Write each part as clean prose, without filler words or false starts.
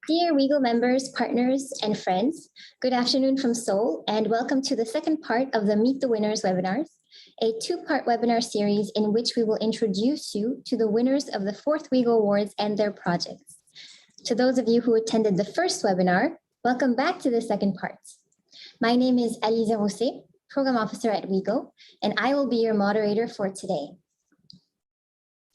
Dear WeGo members, partners, and friends, good afternoon from Seoul, and welcome to the second part of the Meet the Winners webinars, a two-part webinar series in which we will introduce you to the winners of the fourth WeGo Awards and their projects. To those of you who attended the first webinar, welcome back to the second part. My name is Aliza Rousset, Program Officer at WeGo, and I will be your moderator for today.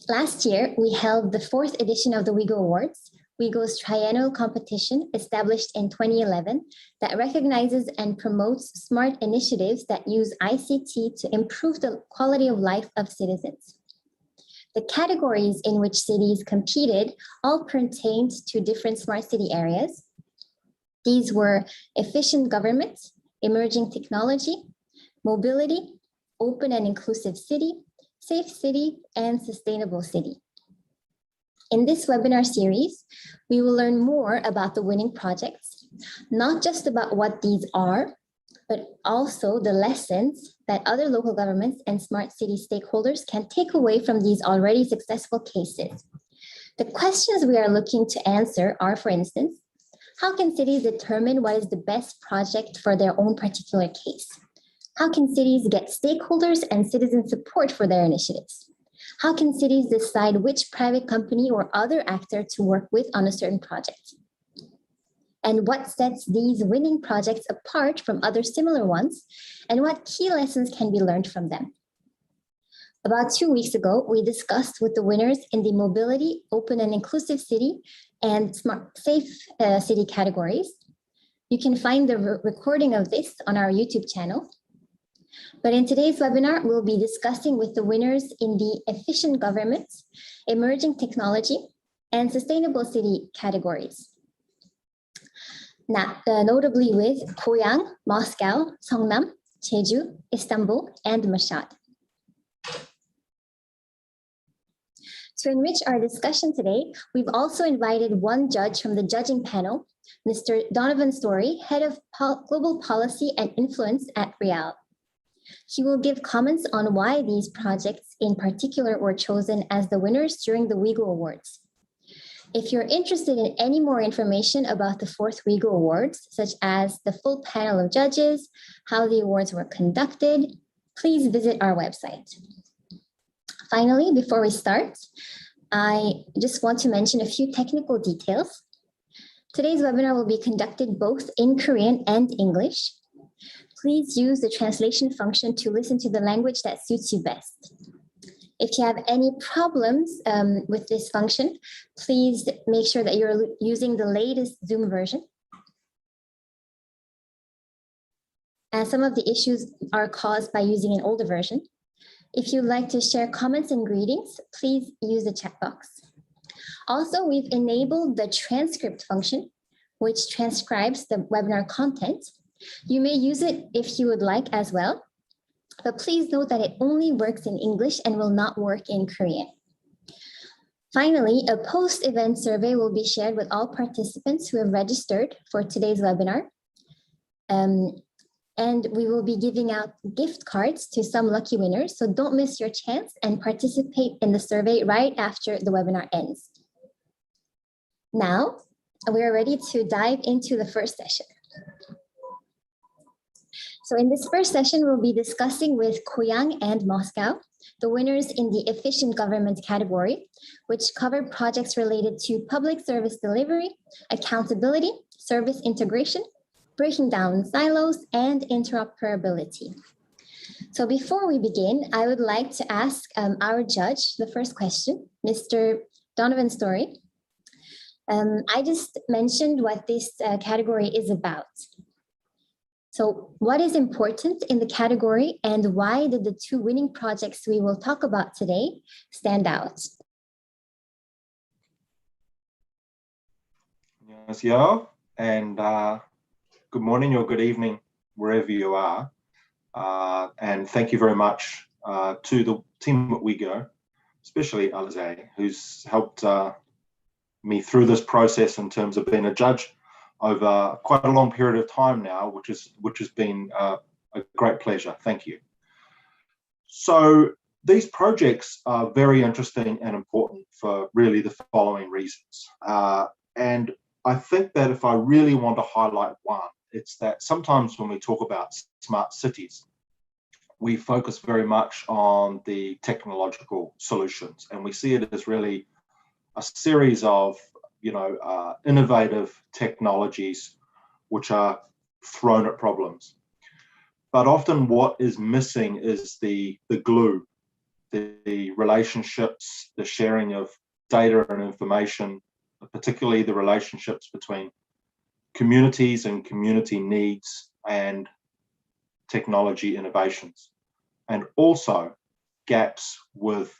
Last year, we held the fourth edition of the WeGo Awards, WeGo's triennial competition established in 2011 that recognizes and promotes smart initiatives that use ICT to improve the quality of life of citizens. The categories in which cities competed all pertained to different smart city areas. These were efficient government, emerging technology, mobility, open and inclusive city, safe city, and sustainable city. In this webinar series, we will learn more about the winning projects, not just about what these are, but also the lessons that other local governments and smart city stakeholders can take away from these already successful cases. The questions we are looking to answer are, for instance, how can cities determine what is the best project for their own particular case? How can cities get stakeholders and citizen support for their initiatives? How can cities decide which private company or other actor to work with on a certain project? And what sets these winning projects apart from other similar ones? And what key lessons can be learned from them? About 2 weeks ago, we discussed with the winners in the mobility, open and inclusive city, and smart safe city categories. You can find the recording of this on our YouTube channel. But in today's webinar, we'll be discussing with the winners in the efficient government, emerging technology, and sustainable city categories. Notably with Goyang, Moscow, Seongnam, Jeju, Istanbul, and Mashhad. To enrich our discussion today, we've also invited one judge from the judging panel, Mr. Donovan Story, Head of Global Policy and Influence at Real. He will give comments on why these projects in particular were chosen as the winners during the WeGo Awards. If you're interested in any more information about the fourth WeGo Awards, such as the full panel of judges, how the awards were conducted, please visit our website. Finally, before we start, I just want to mention a few technical details. Today's webinar will be conducted both in Korean and English. Please use the translation function to listen to the language that suits you best. If you have any problems with this function, please make sure that you're using the latest Zoom version. As some of the issues are caused by using an older version. If you'd like to share comments and greetings, please use the chat box. Also, we've enabled the transcript function, which transcribes the webinar content. You may use it if you would like as well, but please note that it only works in English and will not work in Korean. Finally, a post-event survey will be shared with all participants who have registered for today's webinar. And we will be giving out gift cards to some lucky winners, so don't miss your chance and participate in the survey right after the webinar ends. Now, we are ready to dive into the first session. So in this first session, we'll be discussing with Goyang and Moscow, the winners in the efficient government category, which cover projects related to public service delivery, accountability, service integration, breaking down silos, and interoperability. So before we begin, I would like to ask our judge the first question, Mr. Donovan Story. I just mentioned what this category is about. So what is important in the category and why did the two winning projects we will talk about today stand out? 안녕하세요, and good morning or good evening, wherever you are. And thank you very much to the team at WeGo, especially Alize, who's helped me through this process in terms of being a judge over quite a long period of time now, which has been a great pleasure. Thank you. So these projects are very interesting and important for really the following reasons. And I think that if I really want to highlight one, it's that sometimes when we talk about smart cities, we focus very much on the technological solutions, and we see it as really a series of innovative technologies which are thrown at problems. But often what is missing is the glue, the relationships, the sharing of data and information, particularly the relationships between communities and community needs and technology innovations, and also gaps with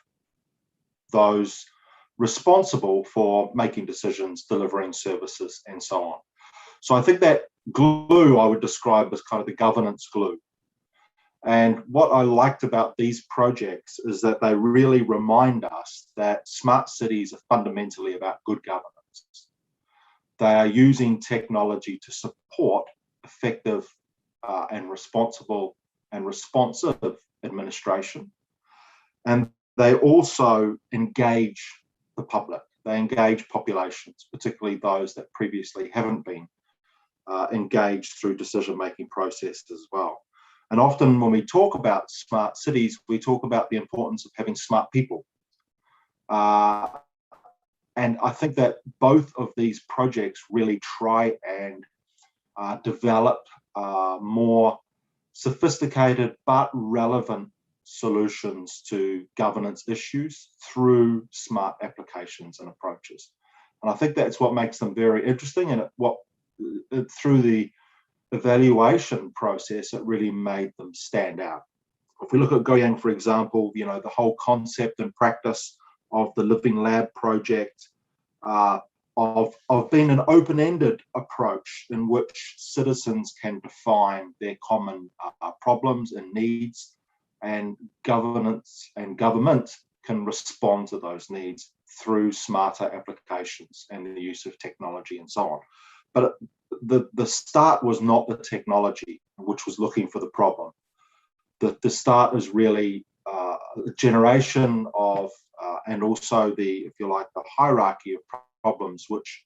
those responsible for making decisions, delivering services, and so on. So I think that glue I would describe as kind of the governance glue. And what I liked about these projects is that they really remind us that smart cities are fundamentally about good governance. They are using technology to support effective and responsible and responsive administration. And they also engage the public. They engage populations, particularly those that previously haven't been engaged through decision-making processes as well. And often when we talk about smart cities, we talk about the importance of having smart people. And I think that both of these projects really try and develop more sophisticated but relevant solutions to governance issues through smart applications and approaches. And I think that's what makes them very interesting, and through the evaluation process, it really made them stand out. If we look at Goyang, for example, the whole concept and practice of the Living Lab project, of being an open-ended approach in which citizens can define their common problems and needs, and governance and government can respond to those needs through smarter applications and the use of technology and so on. But the start was not the technology, which was looking for the problem. The start is really the generation of, and also the hierarchy of problems which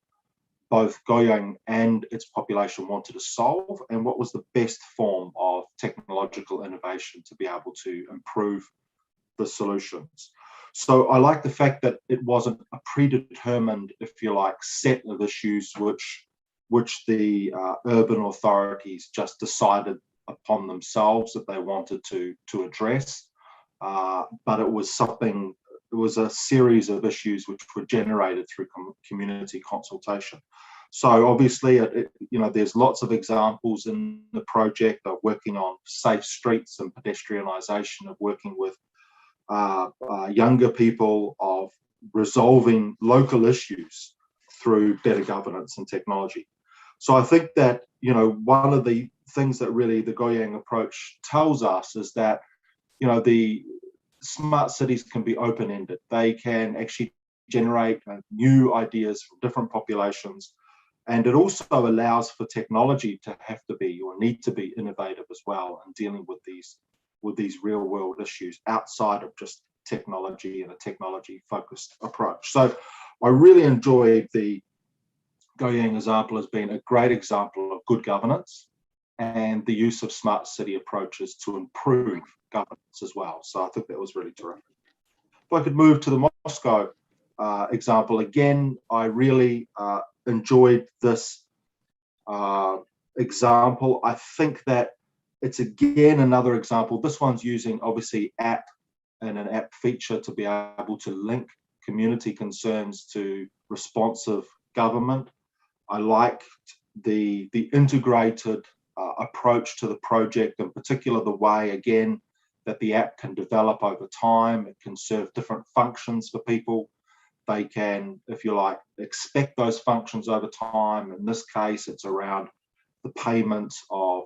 both Goyang and its population wanted to solve, and what was the best form of technological innovation to be able to improve the solutions. So I like the fact that it wasn't a predetermined, set of issues which the urban authorities just decided upon themselves that they wanted to address, but it was a series of issues which were generated through community consultation. So obviously, there's lots of examples in the project of working on safe streets and pedestrianisation, of working with younger people, of resolving local issues through better governance and technology. So I think that, one of the things that really the Goyang approach tells us is that, the smart cities can be open-ended. They can actually generate new ideas from different populations. And it also allows for technology to have to be, or need to be, innovative as well in dealing with these real-world issues outside of just technology and a technology-focused approach. So I really enjoyed the Goyang example as being a great example of good governance and the use of smart city approaches to improve governance as well. So I think that was really terrific. If I could move to the Moscow example again, I really enjoyed this example. I think that it's again another example. This one's using obviously app and an app feature to be able to link community concerns to responsive government. I liked the integrated approach to the project, in particular the way, again, that the app can develop over time. It can serve different functions for people. They can, expect those functions over time. In this case, it's around the payment of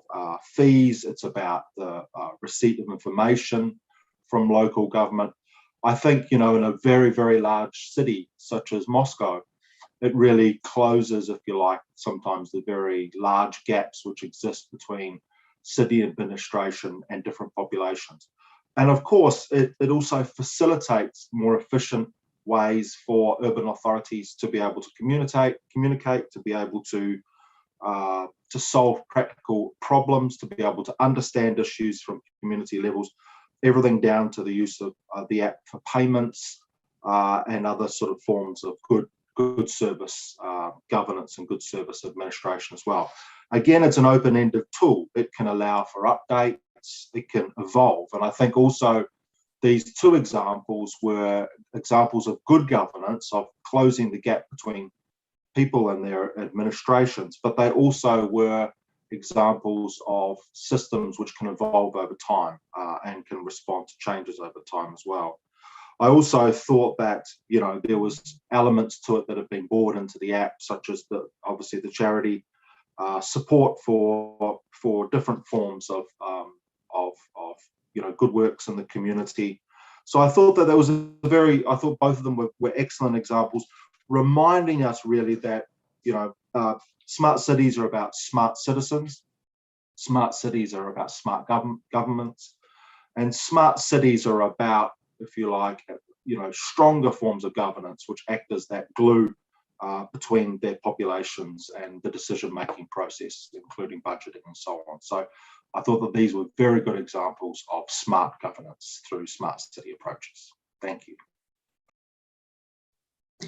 fees. It's about the receipt of information from local government. I think, in a very, very large city such as Moscow, it really closes, sometimes the very large gaps which exist between city administration and different populations. And of course, it also facilitates more efficient ways for urban authorities to be able to communicate, to be able to solve practical problems, to be able to understand issues from community levels, everything down to the use of the app for payments and other sort of forms of good service governance and good service administration as well. Again, it's an open-ended tool. It can allow for updates, it can evolve. And I think also these two examples were examples of good governance, of closing the gap between people and their administrations, but they also were examples of systems which can evolve over time and can respond to changes over time as well. I also thought that, you know, there was elements to it that have been brought into the app, such as obviously the charity support for different forms of you know, good works in the community. So I thought that was I thought both of them were excellent examples, reminding us really that, you know, smart cities are about smart citizens, smart cities are about smart governments, and smart cities are about, if you like, you know, stronger forms of governance which act as that glue between their populations and the decision-making process, including budgeting and so on. So I thought that these were very good examples of smart governance through smart city approaches. Thank you.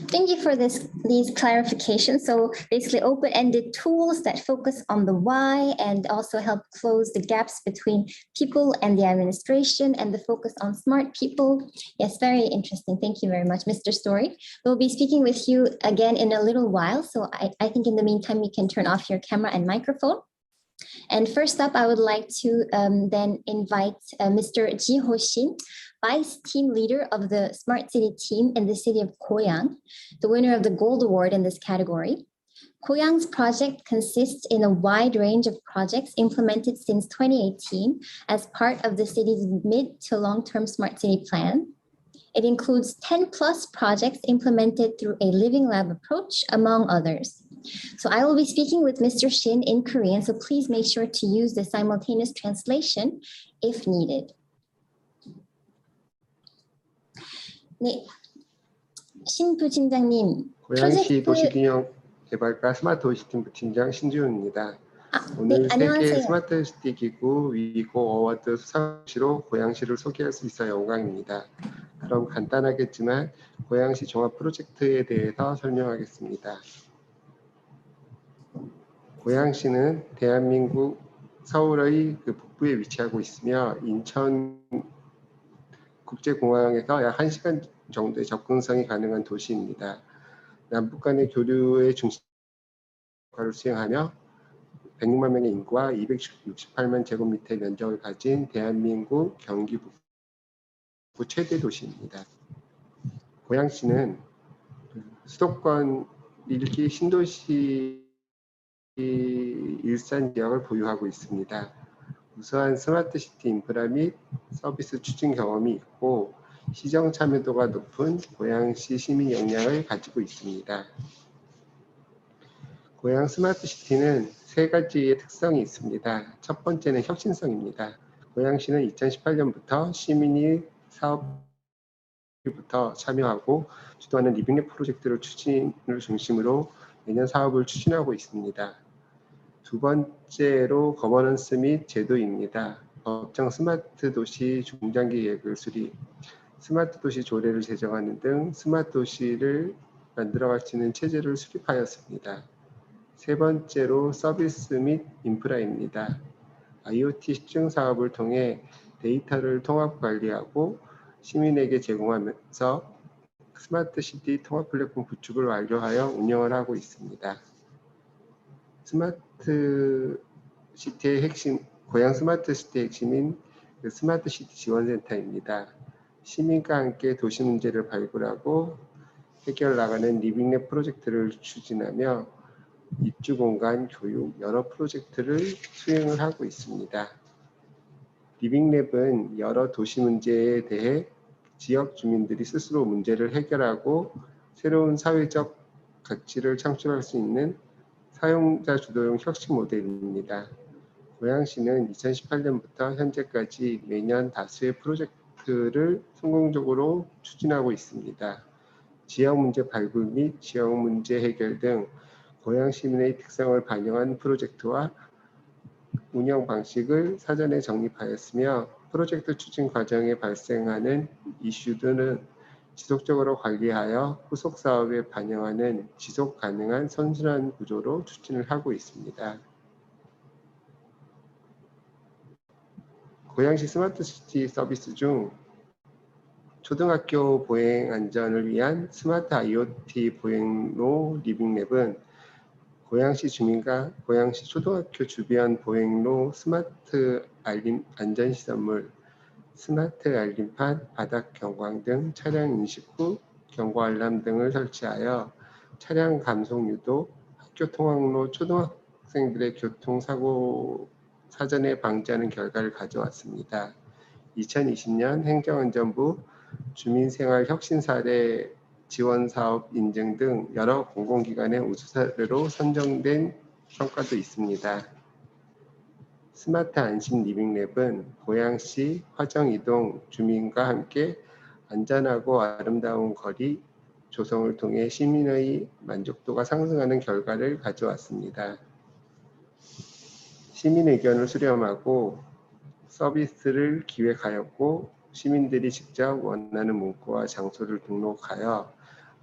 Thank you for these clarifications. So basically open-ended tools that focus on the why and also help close the gaps between people and the administration, and the focus on smart people. Yes, very interesting. Thank you very much, Mr. Story. We'll be speaking with you again in a little while. So I think in the meantime, you can turn off your camera and microphone. And first up, I would like to then invite Mr. Ji Ho-shin, Vice Team Leader of the Smart City team in the city of Goyang, the winner of the Gold Award in this category. Goyang's project consists in a wide range of projects implemented since 2018 as part of the city's mid to long-term smart city plan. It includes 10 plus projects implemented through a living lab approach, among others. So I will be speaking with Mr. Shin in Korean, so please make sure to use the simultaneous translation if needed. 네, 신 부팀장님. 고양시 도시균형 개발과 스마트 도시팀 부팀장 신지훈입니다. 오늘 네, 안녕하세요. 세계 스마트 시티 기구 위고 어워드 수상시로 고양시를 소개할 수 있어 영광입니다. 그럼 간단하겠지만 고양시 종합 프로젝트에 대해서 설명하겠습니다. 고양시는 대한민국 서울의 북부에 위치하고 있으며 인천 국제공항에서 약 1시간 정도의 접근성이 가능한 도시입니다. 남북 간의 교류의 중심 역할을 수행하며 106만 명의 인구와 268만 제곱미터의 면적을 가진 대한민국 경기 북부 최대 도시입니다. 고양시는 수도권 1기 신도시 일산 지역을 보유하고 있습니다. 우수한 스마트시티 인프라 및 서비스 추진 경험이 있고 시정 참여도가 높은 고양시 시민 역량을 가지고 있습니다. 고양 스마트시티는 세 가지의 특성이 있습니다. 첫 번째는 혁신성입니다. 고양시는 2018년부터 시민이 사업부터 참여하고 주도하는 리빙랩 프로젝트를 추진을 중심으로 매년 사업을 추진하고 있습니다. 두 번째로 거버넌스 및 제도입니다. 법정 스마트 도시 중장기 계획을 수립, 스마트 도시 조례를 제정하는 등 스마트 도시를 만들어갈 수 있는 체제를 수립하였습니다. 세 번째로 서비스 및 인프라입니다. IoT 시증 사업을 통해 데이터를 통합 관리하고 시민에게 제공하면서 스마트 시티 통합 플랫폼 구축을 완료하여 운영을 하고 있습니다. 스마트 시티의 핵심, 고양 스마트 시티의 핵심인 스마트 시티 지원센터입니다. 시민과 함께 도시 문제를 발굴하고 해결 나가는 리빙랩 프로젝트를 추진하며 입주 공간, 교육, 여러 프로젝트를 수행을 하고 있습니다. 리빙랩은 여러 도시 문제에 대해 지역 주민들이 스스로 문제를 해결하고 새로운 사회적 가치를 창출할 수 있는 사용자 주도형 혁신 모델입니다. 고양시는 2018년부터 현재까지 매년 다수의 프로젝트를 성공적으로 추진하고 있습니다. 지역 문제 발굴 및 지역 문제 해결 등 고양 시민의 특성을 반영한 프로젝트와 운영 방식을 사전에 정립하였으며 프로젝트 추진 과정에 발생하는 이슈들은 지속적으로 관리하여 후속 사업에 반영하는 지속 가능한 선순환 구조로 추진을 하고 있습니다. 고양시 스마트시티 서비스 중 초등학교 보행 안전을 위한 스마트 IoT 보행로 리빙랩은 고양시 주민과 고양시 초등학교 주변 보행로 스마트 알림 안전시설물, 스마트 알림판, 바닥 경광 등 차량 인식 후 경고 알람 등을 설치하여 차량 감속 유도, 학교 통학로 초등학생들의 교통사고 사전에 방지하는 결과를 가져왔습니다. 2020년 행정안전부 주민생활혁신사례 지원사업 인증 등 여러 공공기관의 우수 사례로 선정된 성과도 있습니다. 스마트 안심 리빙랩은 고양시 화정이동 주민과 함께 안전하고 아름다운 거리 조성을 통해 시민의 만족도가 상승하는 결과를 가져왔습니다. 시민 의견을 수렴하고 서비스를 기획하였고 시민들이 직접 원하는 문구와 장소를 등록하여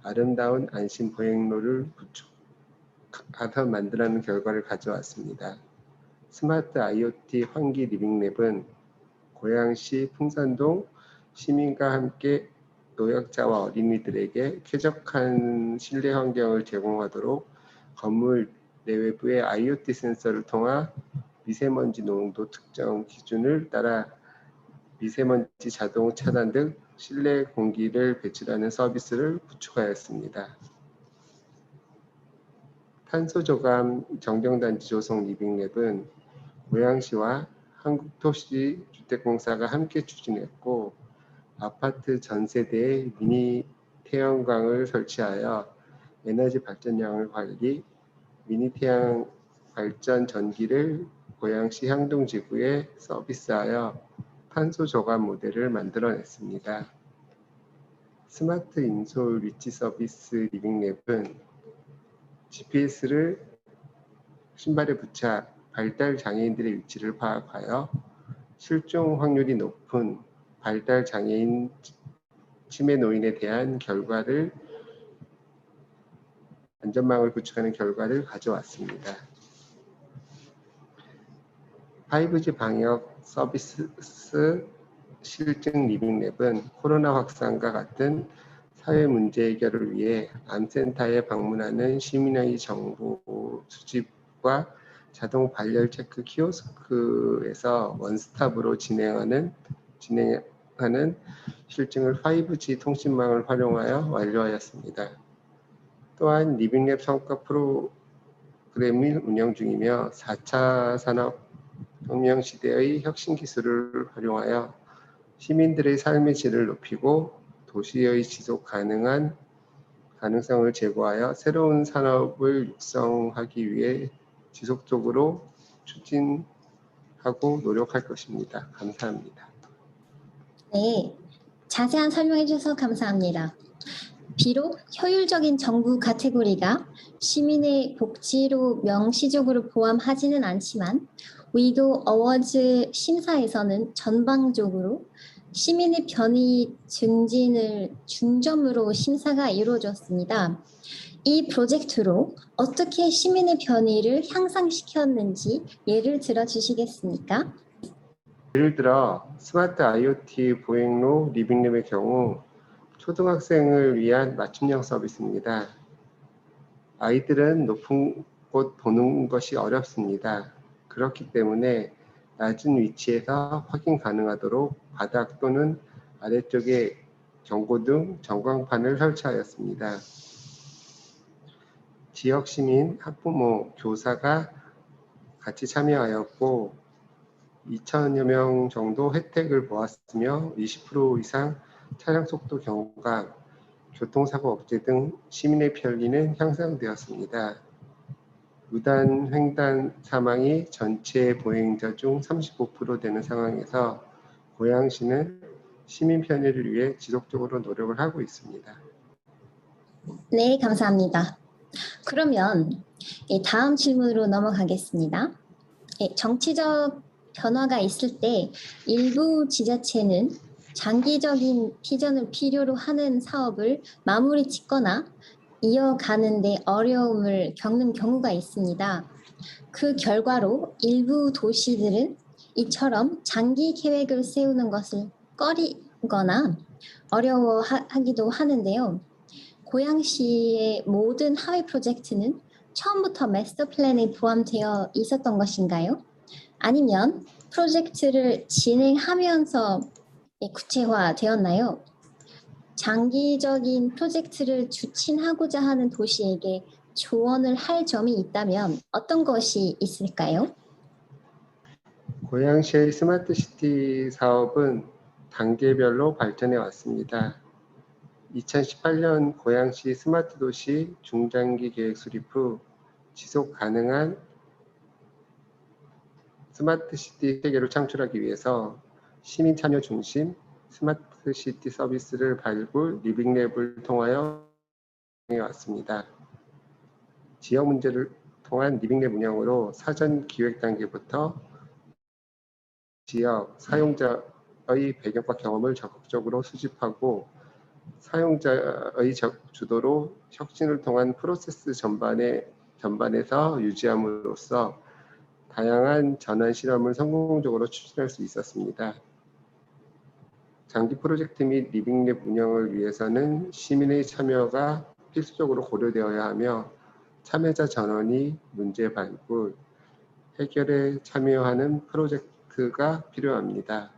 아름다운 안심 보행로를 구축하여 만들어내는 결과를 가져왔습니다. 스마트 IoT 환기 리빙랩은 고양시 풍산동 시민과 함께 노약자와 어린이들에게 쾌적한 실내 환경을 제공하도록 건물 내외부에 IoT 센서를 통한 미세먼지 농도 특정 기준을 따라 미세먼지 자동 차단 등 실내 공기를 배출하는 서비스를 구축하였습니다. 탄소 저감 정경단지 조성 리빙랩은 고양시와 한국도시주택공사가 함께 추진했고 아파트 전 세대에 미니 태양광을 설치하여 에너지 발전량을 관리, 미니 태양 발전 전기를 고양시 향동지구에 서비스하여 탄소 저감 모델을 만들어냈습니다. 스마트 인솔 위치 서비스 리빙랩은 GPS를 신발에 부착, 발달 장애인들의 위치를 파악하여 실종 확률이 높은 발달 장애인 치매 노인에 대한 결과를 안전망을 구축하는 결과를 가져왔습니다. 5G 방역 서비스 실증 리빙랩은 코로나 확산과 같은 사회 문제 해결을 위해 암센터에 방문하는 시민의 정보 수집과 자동 발열 체크 키오스크에서 원스톱으로 진행하는 실증을 5G 통신망을 활용하여 완료하였습니다. 또한 리빙랩 성과 프로그램을 운영 중이며 4차 산업혁명 시대의 혁신 기술을 활용하여 시민들의 삶의 질을 높이고 도시의 지속 가능성을 제고하여 새로운 산업을 육성하기 위해 지속적으로 추진하고 노력할 것입니다. 감사합니다. 네, 자세한 설명해 주셔서 감사합니다. 비록 효율적인 정부 카테고리가 시민의 복지로 명시적으로 포함하지는 않지만 위고 어워즈 심사에서는 전반적으로 시민의 편의 증진을 중점으로 심사가 이루어졌습니다. 이 프로젝트로 어떻게 시민의 편의를 향상시켰는지 예를 들어 주시겠습니까? 예를 들어 스마트 IoT 보행로 리빙랩의 경우 초등학생을 위한 맞춤형 서비스입니다. 아이들은 높은 곳 보는 것이 어렵습니다. 그렇기 때문에 낮은 위치에서 확인 가능하도록 바닥 또는 아래쪽에 경고등, 전광판을 설치하였습니다. 지역 시민, 학부모, 교사가 같이 참여하였고 2,000여 명 정도 혜택을 보았으며 20% 이상 차량 속도 경감, 교통사고 억제 등 시민의 편리는 향상되었습니다. 무단 횡단 사망이 전체 보행자 중 35% 되는 상황에서 고양시는 시민 편의를 위해 지속적으로 노력을 하고 있습니다. 네, 감사합니다. 그러면 다음 질문으로 넘어가겠습니다. 정치적 변화가 있을 때 일부 지자체는 장기적인 비전을 필요로 하는 사업을 마무리 짓거나 이어가는 데 어려움을 겪는 경우가 있습니다. 그 결과로 일부 도시들은 이처럼 장기 계획을 세우는 것을 꺼리거나 어려워하기도 하는데요. 고양시의 모든 하위 프로젝트는 처음부터 마스터 플랜에 포함되어 있었던 것인가요? 아니면 프로젝트를 진행하면서 구체화되었나요? 장기적인 프로젝트를 추진하고자 하는 도시에게 조언을 할 점이 있다면 어떤 것이 있을까요? 고양시의 스마트 시티 사업은 단계별로 발전해 왔습니다. 2018년 고양시 스마트 도시 중장기 계획 수립 후 지속 가능한 스마트 시티 세계를 창출하기 위해서 시민 참여 중심 스마트 시티 서비스를 발굴 리빙랩을 통하여 해왔습니다. 지역 문제를 통한 리빙랩 운영으로 사전 기획 단계부터 지역 사용자의 배경과 경험을 적극적으로 수집하고 사용자의 주도로 혁신을 통한 프로세스 전반에서 유지함으로써 다양한 전환 실험을 성공적으로 추진할 수 있었습니다. 장기 프로젝트 및 리빙랩 운영을 위해서는 시민의 참여가 필수적으로 고려되어야 하며 참여자 전원이 문제 발굴, 해결에 참여하는 프로젝트가 필요합니다.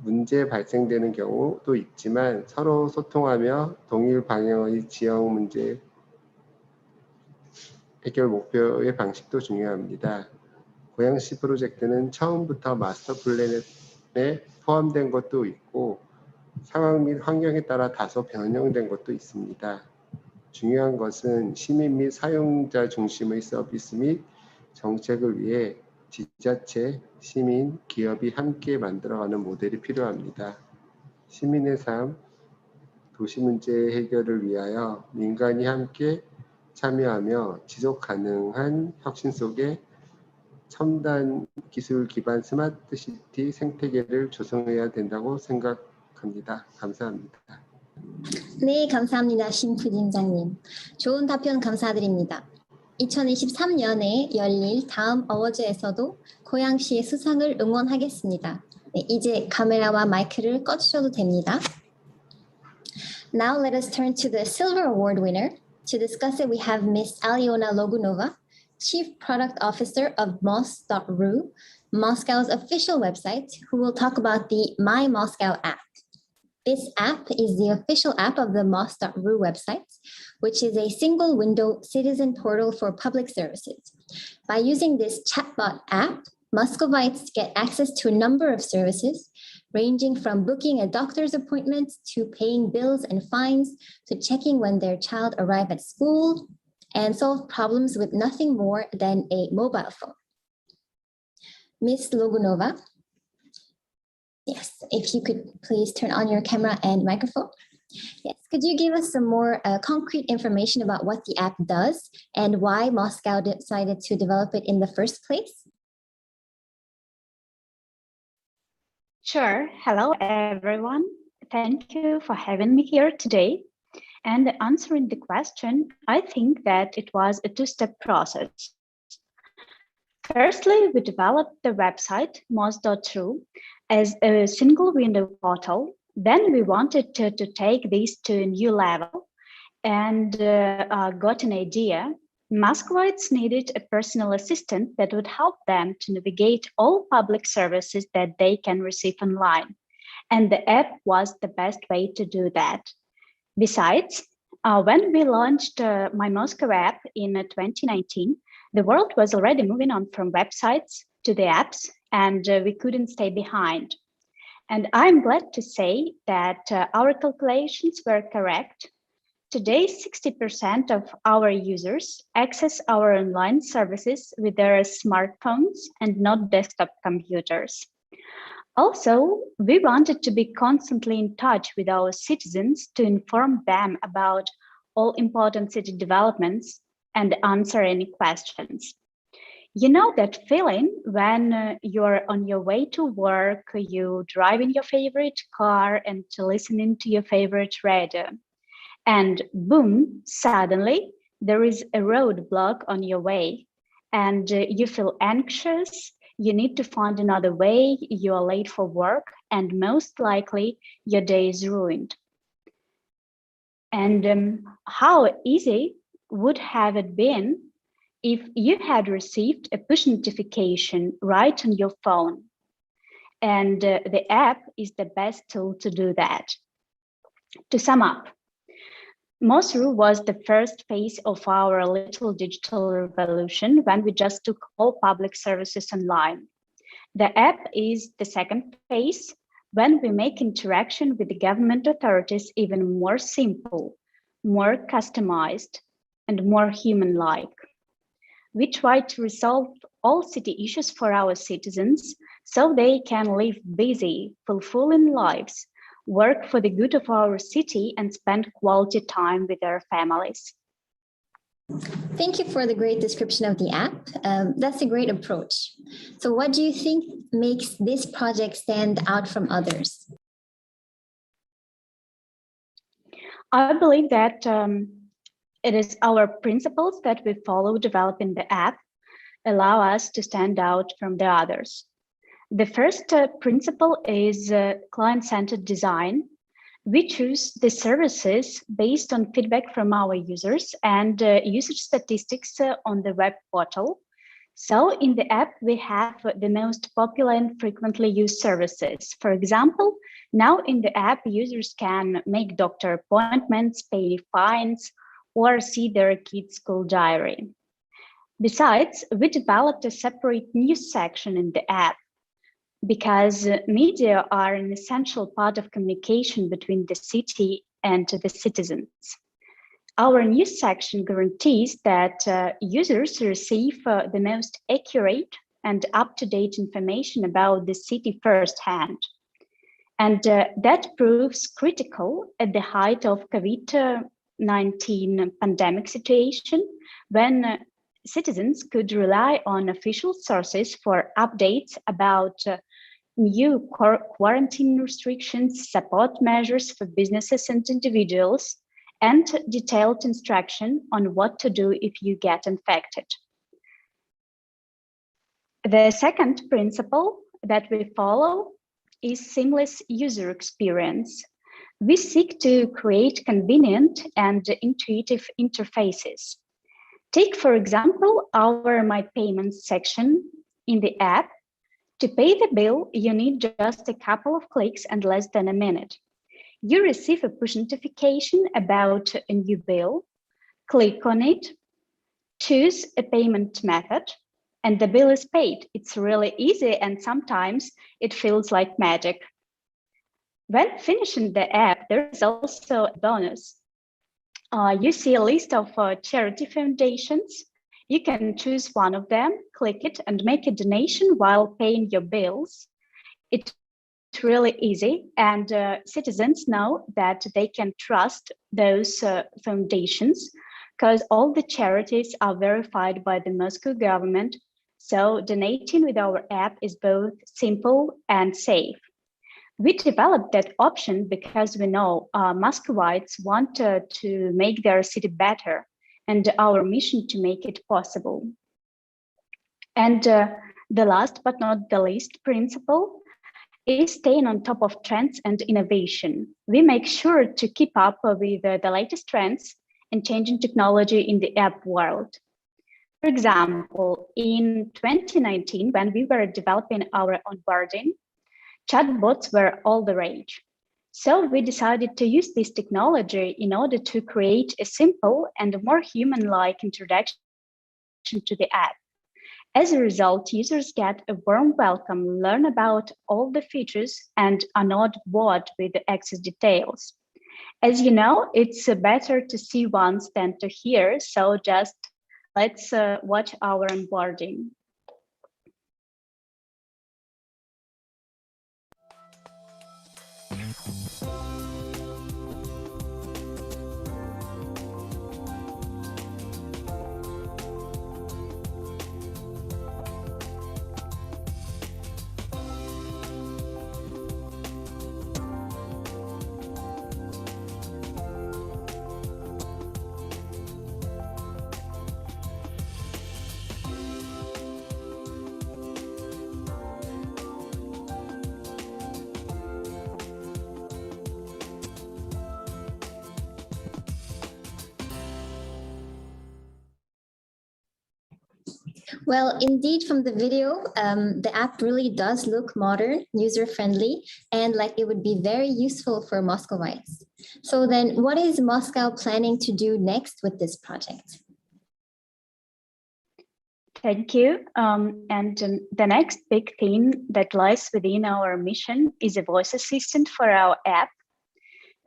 문제 발생되는 경우도 있지만 서로 소통하며 동일 방향의 지역 문제 해결 목표의 방식도 중요합니다. 고양시 프로젝트는 처음부터 마스터 플랜에 포함된 것도 있고 상황 및 환경에 따라 다소 변형된 것도 있습니다. 중요한 것은 시민 및 사용자 중심의 서비스 및 정책을 위해 지자체, 시민, 기업이 함께 만들어가는 모델이 필요합니다. 시민의 삶, 도시 문제 해결을 위하여 민간이 함께 참여하며 지속 가능한 혁신 속에 첨단 기술 기반 스마트 시티 생태계를 조성해야 된다고 생각합니다. 감사합니다. 네, 감사합니다. 신부팀장님. 좋은 답변 감사드립니다. 2023년에 열릴 다음 어워즈에서도 고양시의 수상을 응원하겠습니다. 네, 이제 카메라와 마이크를 꺼주셔도 됩니다. Now let us turn to the Silver Award winner. To discuss it, we have Miss Aliona Logunova, Chief Product Officer of Mos.ru, Moscow's official website, who will talk about the My Moscow app. This app is the official app of the Mos.ru website, which is a single window citizen portal for public services. By using this chatbot app, Muscovites get access to a number of services, ranging from booking a doctor's appointment to paying bills and fines to checking when their child arrives at school and solve problems with nothing more than a mobile phone. Ms. Logunova, yes, if you could please turn on your camera and microphone. Yes, could you give us some more concrete information about what the app does and why Moscow decided to develop it in the first place? Sure. Hello, everyone. Thank you for having me here today. And answering the question, I think that it was a two-step process. Firstly, we developed the website Mos.ru as a single window portal. Then we wanted to take this to a new level and got an idea. Muscovites needed a personal assistant that would help them to navigate all public services that they can receive online. And the app was the best way to do that. Besides, when we launched My Moscow app in 2019, the world was already moving on from websites to the apps, and we couldn't stay behind. And I'm glad to say that our calculations were correct. Today, 60% of our users access our online services with their smartphones and not desktop computers. Also, we wanted to be constantly in touch with our citizens to inform them about all important city developments and answer any questions. You know that feeling when you're on your way to work, you drive in your favorite car and listening to your favorite radio, and boom, suddenly there is a roadblock on your way, and you feel anxious, you need to find another way, you are late for work, and most likely your day is ruined. And how easy would have it been if you had received a push notification right on your phone? And the app is the best tool to do that. To sum up, Mosru was the first phase of our little digital revolution when we just took all public services online. The app is the second phase when we make interaction with the government authorities even more simple, more customized, and more human-like. We try to resolve all city issues for our citizens so they can live busy, fulfilling lives, work for the good of our city, and spend quality time with their families. Thank you for the great description of the app. That's a great approach. So what do you think makes this project stand out from others? I believe that it is our principles that we follow developing the app allow us to stand out from the others. The first principle is client-centered design. We choose the services based on feedback from our users and usage statistics on the web portal. So in the app, we have the most popular and frequently used services. For example, now in the app, users can make doctor appointments, pay fines, or see their kids' school diary. Besides, we developed a separate news section in the app because media are an essential part of communication between the city and the citizens. Our news section guarantees that users receive the most accurate and up-to-date information about the city firsthand. And that proves critical at the height of COVID-19 pandemic situation, when citizens could rely on official sources for updates about new quarantine restrictions, support measures for businesses and individuals, and detailed instruction on what to do if you get infected. The second principle that we follow is seamless user experience. We seek to create convenient and intuitive interfaces. Take, for example, our My Payments section in the app. To pay the bill, you need just a couple of clicks and less than a minute. You receive a push notification about a new bill, click on it, choose a payment method, and the bill is paid. It's really easy, and sometimes it feels like magic. When finishing the app, there is also a bonus. You see a list of charity foundations. You can choose one of them, click it, and make a donation while paying your bills. It's really easy, and citizens know that they can trust those foundations because all the charities are verified by the Moscow government. So donating with our app is both simple and safe. We developed that option because we know Muscovites want to make their city better, and our mission to make it possible. And the last but not the least principle is staying on top of trends and innovation. We make sure to keep up with the latest trends and changing technology in the app world. For example, in 2019, when we were developing our onboarding, chatbots were all the rage. So we decided to use this technology in order to create a simple and more human-like introduction to the app. As a result, users get a warm welcome, learn about all the features, and are not bored with the access details. As you know, it's better to see once than to hear, so just let's watch our onboarding. Well, indeed, from the video, the app really does look modern, user-friendly, and like it would be very useful for Muscovites. So then what is Moscow planning to do next with this project? Thank you. The next big theme that lies within our mission is a voice assistant for our app.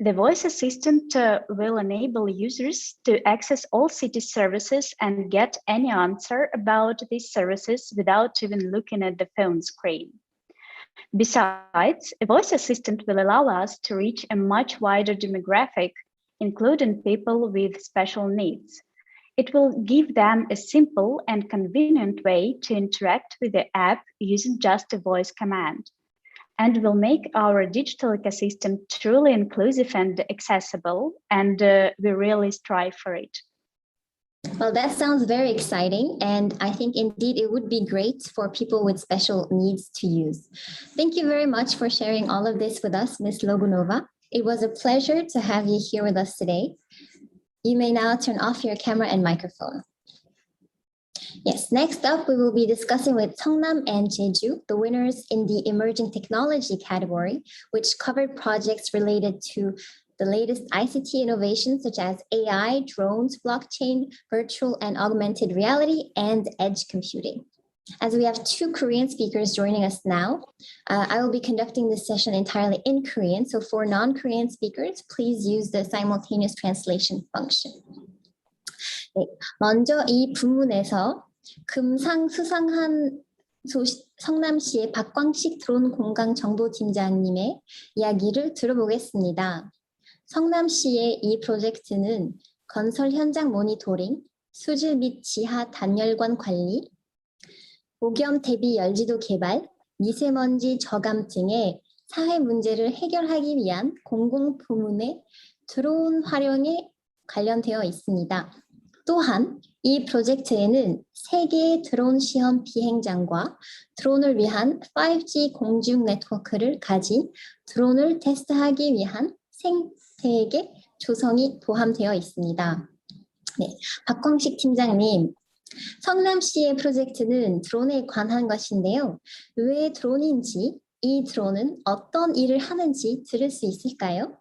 The voice assistant will enable users to access all city services and get any answer about these services without even looking at the phone screen. Besides, a voice assistant will allow us to reach a much wider demographic, including people with special needs. It will give them a simple and convenient way to interact with the app using just a voice command, and will make our digital ecosystem truly inclusive and accessible, and we really strive for it. Well, that sounds very exciting, and I think indeed it would be great for people with special needs to use. Thank you very much for sharing all of this with us, Ms. Logunova. It was a pleasure to have you here with us today. You may now turn off your camera and microphone. Yes, next up, we will be discussing with Seongnam and Jeju, the winners in the emerging technology category, which covered projects related to the latest ICT innovations such as AI, drones, blockchain, virtual and augmented reality, and edge computing. As we have 2 Korean speakers joining us now, I will be conducting this session entirely in Korean. So for non-Korean speakers, please use the simultaneous translation function. 네, 먼저 이 부문에서 금상수상한 성남시의 박광식 드론 공강 정보팀장님의 이야기를 들어보겠습니다. 성남시의 이 프로젝트는 건설 현장 모니터링, 수질 및 지하 단열관 관리, 오염 대비 열지도 개발, 미세먼지 저감 등의 사회 문제를 해결하기 위한 공공부문의 드론 활용에 관련되어 있습니다. 또한 이 프로젝트에는 3개의 드론 시험 비행장과 드론을 위한 5G 공중 네트워크를 가진 드론을 테스트하기 위한 생태계 조성이 포함되어 있습니다. 네, 박광식 팀장님, 성남시의 프로젝트는 드론에 관한 것인데요. 왜 드론인지, 이 드론은 어떤 일을 하는지 들을 수 있을까요?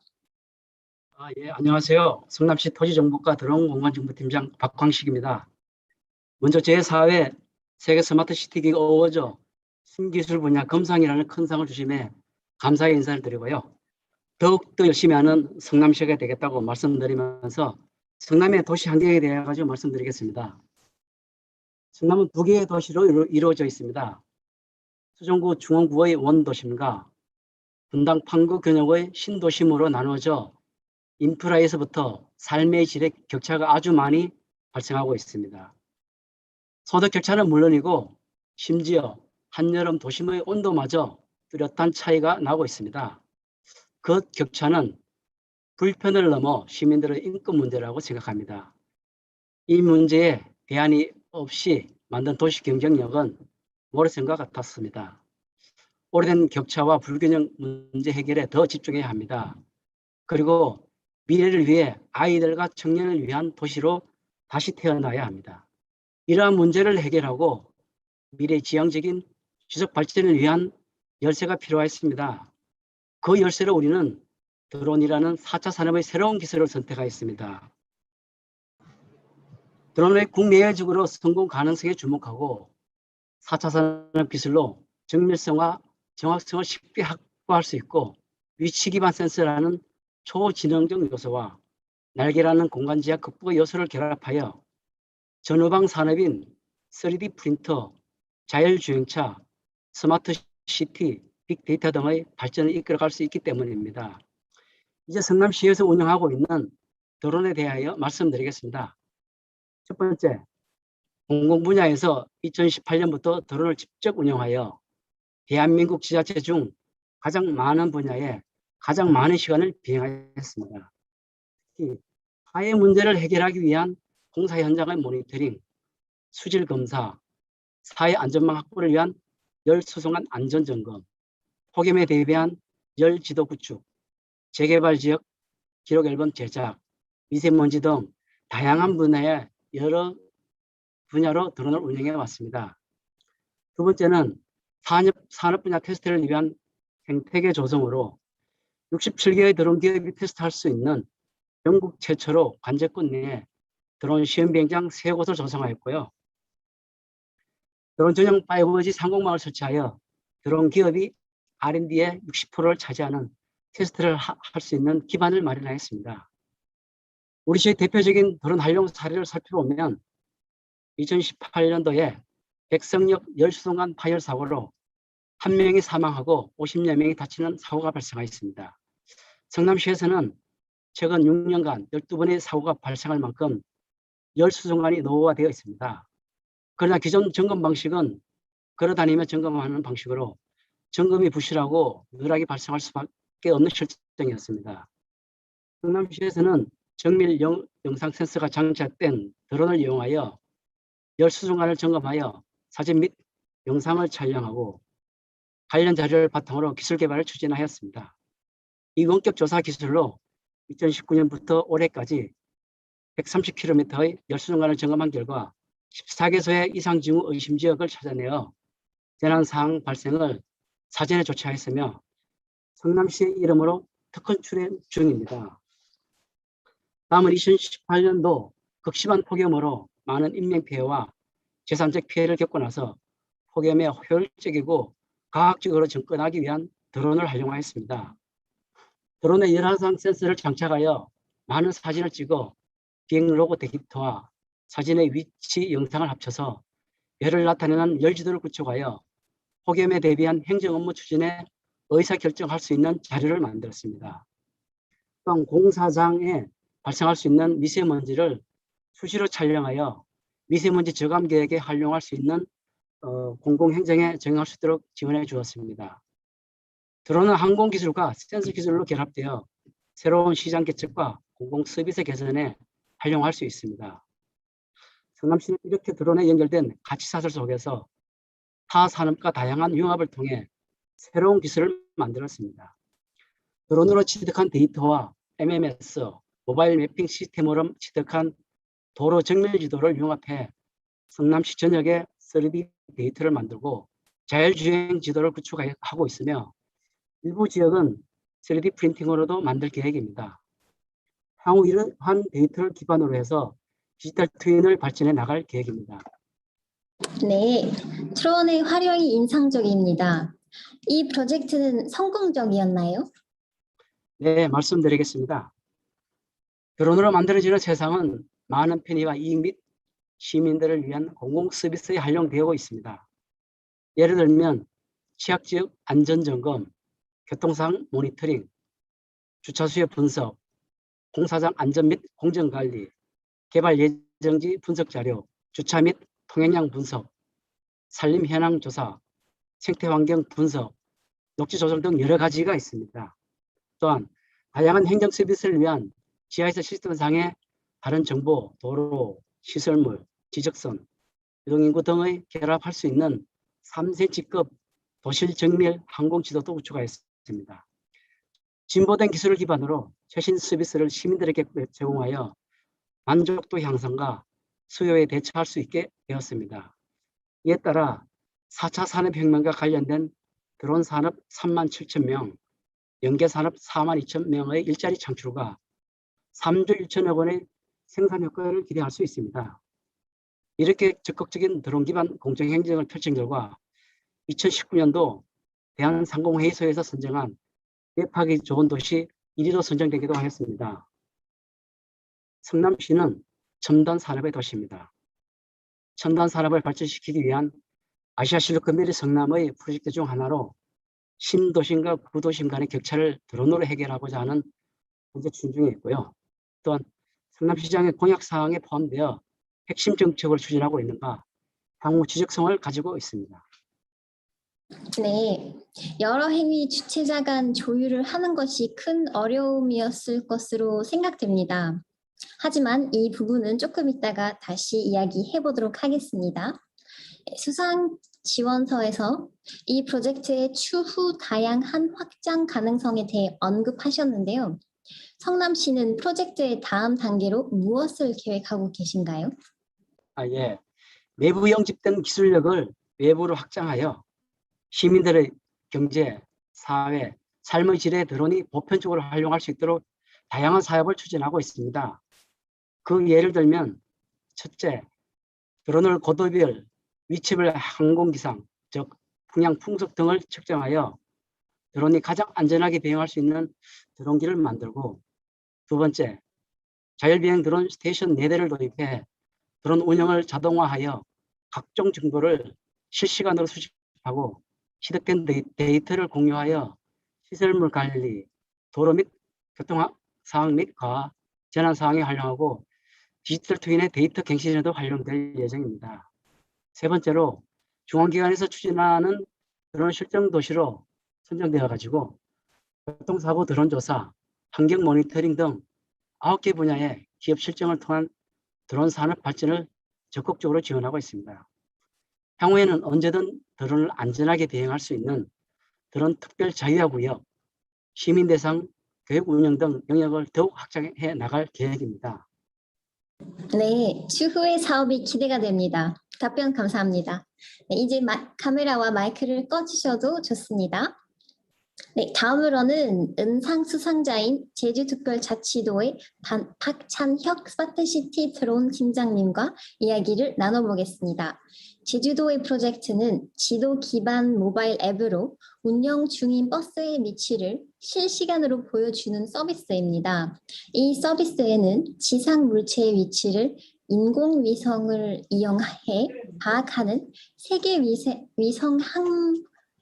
예, 안녕하세요. 성남시 토지정보과 드론공간정보팀장 박광식입니다. 먼저 제4회 세계 스마트시티 기업 어워즈 신기술 분야 금상이라는 큰 상을 주심에 감사의 인사를 드리고요. 더욱더 열심히 하는 성남시가 되겠다고 말씀드리면서 성남의 도시 환경에 대해 가지고 말씀드리겠습니다. 성남은 2개의 도시로 이루어져 있습니다. 수정구 중원구의 원도심과 분당 판구 견역의 신도심으로 나누어져 인프라에서부터 삶의 질의 격차가 아주 많이 발생하고 있습니다. 소득 격차는 물론이고 심지어 한여름 도심의 온도마저 뚜렷한 차이가 나고 있습니다. 그 격차는 불편을 넘어 시민들의 인권 문제라고 생각합니다. 이 문제에 대안이 없이 만든 도시 경쟁력은 모래성과 같았습니다. 오래된 격차와 불균형 문제 해결에 더 집중해야 합니다. 그리고 미래를 위해 아이들과 청년을 위한 도시로 다시 태어나야 합니다. 이러한 문제를 해결하고 미래 지향적인 지속 발전을 위한 열쇠가 필요했습니다. 그 열쇠로 우리는 드론이라는 4차 산업의 새로운 기술을 선택하였습니다. 드론의 국내외적으로 성공 가능성에 주목하고 4차 산업 기술로 정밀성과 정확성을 쉽게 확보할 수 있고 위치 기반 센서라는 초지능적 요소와 날개라는 공간 지하 극복의 요소를 결합하여 전후방 산업인 3D 프린터, 자율주행차, 스마트 시티, 빅데이터 등의 발전을 이끌어갈 수 있기 때문입니다. 이제 성남시에서 운영하고 있는 드론에 대하여 말씀드리겠습니다. 첫 번째, 공공 분야에서 2018년부터 드론을 직접 운영하여 대한민국 지자체 중 가장 많은 분야에 가장 많은 시간을 비행하였습니다. 특히 화해 문제를 해결하기 위한 공사 현장의 모니터링, 수질 검사, 사회 안전망 확보를 위한 열 수송한 안전 점검, 폭염에 대비한 열 지도 구축, 재개발 지역 기록 앨범 제작, 미세먼지 등 다양한 분야의 여러 분야로 드론을 운영해 왔습니다. 두 번째는 산업 분야 테스트를 위한 생태계 조성으로 67개의 드론 기업이 테스트할 수 있는 전국 최초로 관제권 내에 드론 시험 비행장 3곳을 조성하였고요. 드론 전용 5G 상공망을 설치하여 드론 기업이 R&D의 60%를 차지하는 테스트를 할 수 있는 기반을 마련하였습니다. 우리 시의 대표적인 드론 활용 사례를 살펴보면 2018년도에 백성역 열수송관 파열 사고로 1명이 사망하고 50여 명이 다치는 사고가 발생하였습니다. 성남시에서는 최근 6년간 12번의 사고가 발생할 만큼 열수송관이 노후화되어 있습니다. 그러나 기존 점검 방식은 걸어다니며 점검하는 방식으로 점검이 부실하고 누락이 발생할 수밖에 없는 실정이었습니다. 성남시에서는 정밀 영상 센서가 장착된 드론을 이용하여 열수송관을 점검하여 사진 및 영상을 촬영하고 관련 자료를 바탕으로 기술 개발을 추진하였습니다. 이 원격 조사 기술로 2019년부터 올해까지 130km의 열수송관을 점검한 결과 14개소의 이상 징후 의심 지역을 찾아내어 재난 상황 발생을 사전에 조치하였으며 성남시의 이름으로 특허 출원 중입니다. 다음은 2018년도 극심한 폭염으로 많은 인명피해와 재산적 피해를 겪고 나서 폭염에 효율적이고 과학적으로 접근하기 위한 드론을 활용하였습니다. 드론에 열화상 센서를 장착하여 많은 사진을 찍어 비행 로고 데이터와 사진의 위치 영상을 합쳐서 열을 나타내는 열지도를 구축하여 폭염에 대비한 행정 업무 추진에 의사결정할 수 있는 자료를 만들었습니다. 또한 공사장에 발생할 수 있는 미세먼지를 수시로 촬영하여 미세먼지 저감 계획에 활용할 수 있는 공공행정에 적용할 수 있도록 지원해 주었습니다. 드론은 항공기술과 센서 기술로 결합되어 새로운 시장 개척과 공공 서비스 개선에 활용할 수 있습니다. 성남시는 이렇게 드론에 연결된 가치사슬 속에서 타 산업과 다양한 융합을 통해 새로운 기술을 만들었습니다. 드론으로 취득한 데이터와 MMS, 모바일 매핑 시스템으로 취득한 도로 정밀 지도를 융합해 성남시 전역에 3D 데이터를 만들고 자율주행 지도를 구축하고 있으며 일부 지역은 3D 프린팅으로도 만들 계획입니다. 향후 이러한 데이터를 기반으로 해서 디지털 트윈을 발전해 나갈 계획입니다. 네, 트론의 활용이 인상적입니다. 이 프로젝트는 성공적이었나요? 네, 말씀드리겠습니다. 드론으로 만들어지는 세상은 많은 편의와 이익 및 시민들을 위한 공공 서비스에 활용되고 있습니다. 예를 들면 취약지역 안전점검, 교통상황 모니터링, 주차수요 분석, 공사장 안전 및 공정관리, 개발 예정지 분석 자료, 주차 및 통행량 분석, 산림 현황 조사, 생태환경 분석, 녹지 조절 등 여러 가지가 있습니다. 또한 다양한 행정 서비스를 위한 GIS 시스템상의 다른 정보, 도로, 시설물, 지적선, 유동인구 등의 결합할 수 있는 3cm급 도실 정밀 항공 지도도 구축하였습니다. 진보된 기술을 기반으로 최신 서비스를 시민들에게 제공하여 만족도 향상과 수요에 대처할 수 있게 되었습니다. 이에 따라 4차 산업혁명과 관련된 드론 산업 37,000명, 연계 산업 42,000명의 일자리 창출과 3조 1천억 원의 생산 효과를 기대할 수 있습니다. 이렇게 적극적인 드론 기반 공정행정을 펼친 결과 2019년도 대한상공회의소에서 선정한 웹하기 좋은 도시 1위로 선정되기도 하였습니다. 성남시는 첨단 산업의 도시입니다. 첨단 산업을 발전시키기 위한 아시아 실리콘밸리 성남의 프로젝트 중 하나로 신도심과 구도심 간의 격차를 드론으로 해결하고자 하는 현재 추진 중에 있고요. 또한 성남시장의 공약 사항에 포함되어 핵심 정책을 추진하고 있는가 향후 지적성을 가지고 있습니다. 네, 여러 행위 주체자 간 조율을 하는 것이 큰 어려움이었을 것으로 생각됩니다. 하지만 이 부분은 조금 이따가 다시 이야기해 보도록 하겠습니다. 수상 지원서에서 이 프로젝트의 추후 다양한 확장 가능성에 대해 언급하셨는데요. 성남시는 프로젝트의 다음 단계로 무엇을 계획하고 계신가요? 예. 내부 영집된 기술력을 외부로 확장하여 시민들의 경제, 사회, 삶의 질에 드론이 보편적으로 활용할 수 있도록 다양한 사업을 추진하고 있습니다. 그 예를 들면 첫째, 드론을 고도별, 위치별 항공기상, 즉 풍향, 풍속 등을 측정하여 드론이 가장 안전하게 비행할 수 있는 드론기를 만들고, 두 번째, 자율비행 드론 스테이션 4대를 도입해 드론 운영을 자동화하여 각종 정보를 실시간으로 수집하고 취득된 데이터를 공유하여 시설물 관리, 도로 및 교통 상황 및 재난 상황에 활용하고 디지털 트윈의 데이터 갱신에도 활용될 예정입니다. 세 번째로 중앙기관에서 추진하는 드론 실정 도시로 선정되어 가지고 교통사고 드론 조사, 환경 모니터링 등 9개 분야의 기업 실정을 통한 드론 산업 발전을 적극적으로 지원하고 있습니다. 향후에는 언제든 드론을 안전하게 비행할 수 있는 드론 특별 자유화구역, 시민 대상 교육 운영 등 영역을 더욱 확장해 나갈 계획입니다. 네, 추후의 사업이 기대가 됩니다. 답변 감사합니다. 네, 이제 카메라와 마이크를 꺼주셔도 좋습니다. 네, 다음으로는 은상 수상자인 제주특별자치도의 박찬혁 스마트시티 드론 팀장님과 이야기를 나눠보겠습니다. 제주도의 프로젝트는 지도 기반 모바일 앱으로 운영 중인 버스의 위치를 실시간으로 보여주는 서비스입니다. 이 서비스에는 지상 물체의 위치를 인공위성을 이용해 파악하는 세계 위성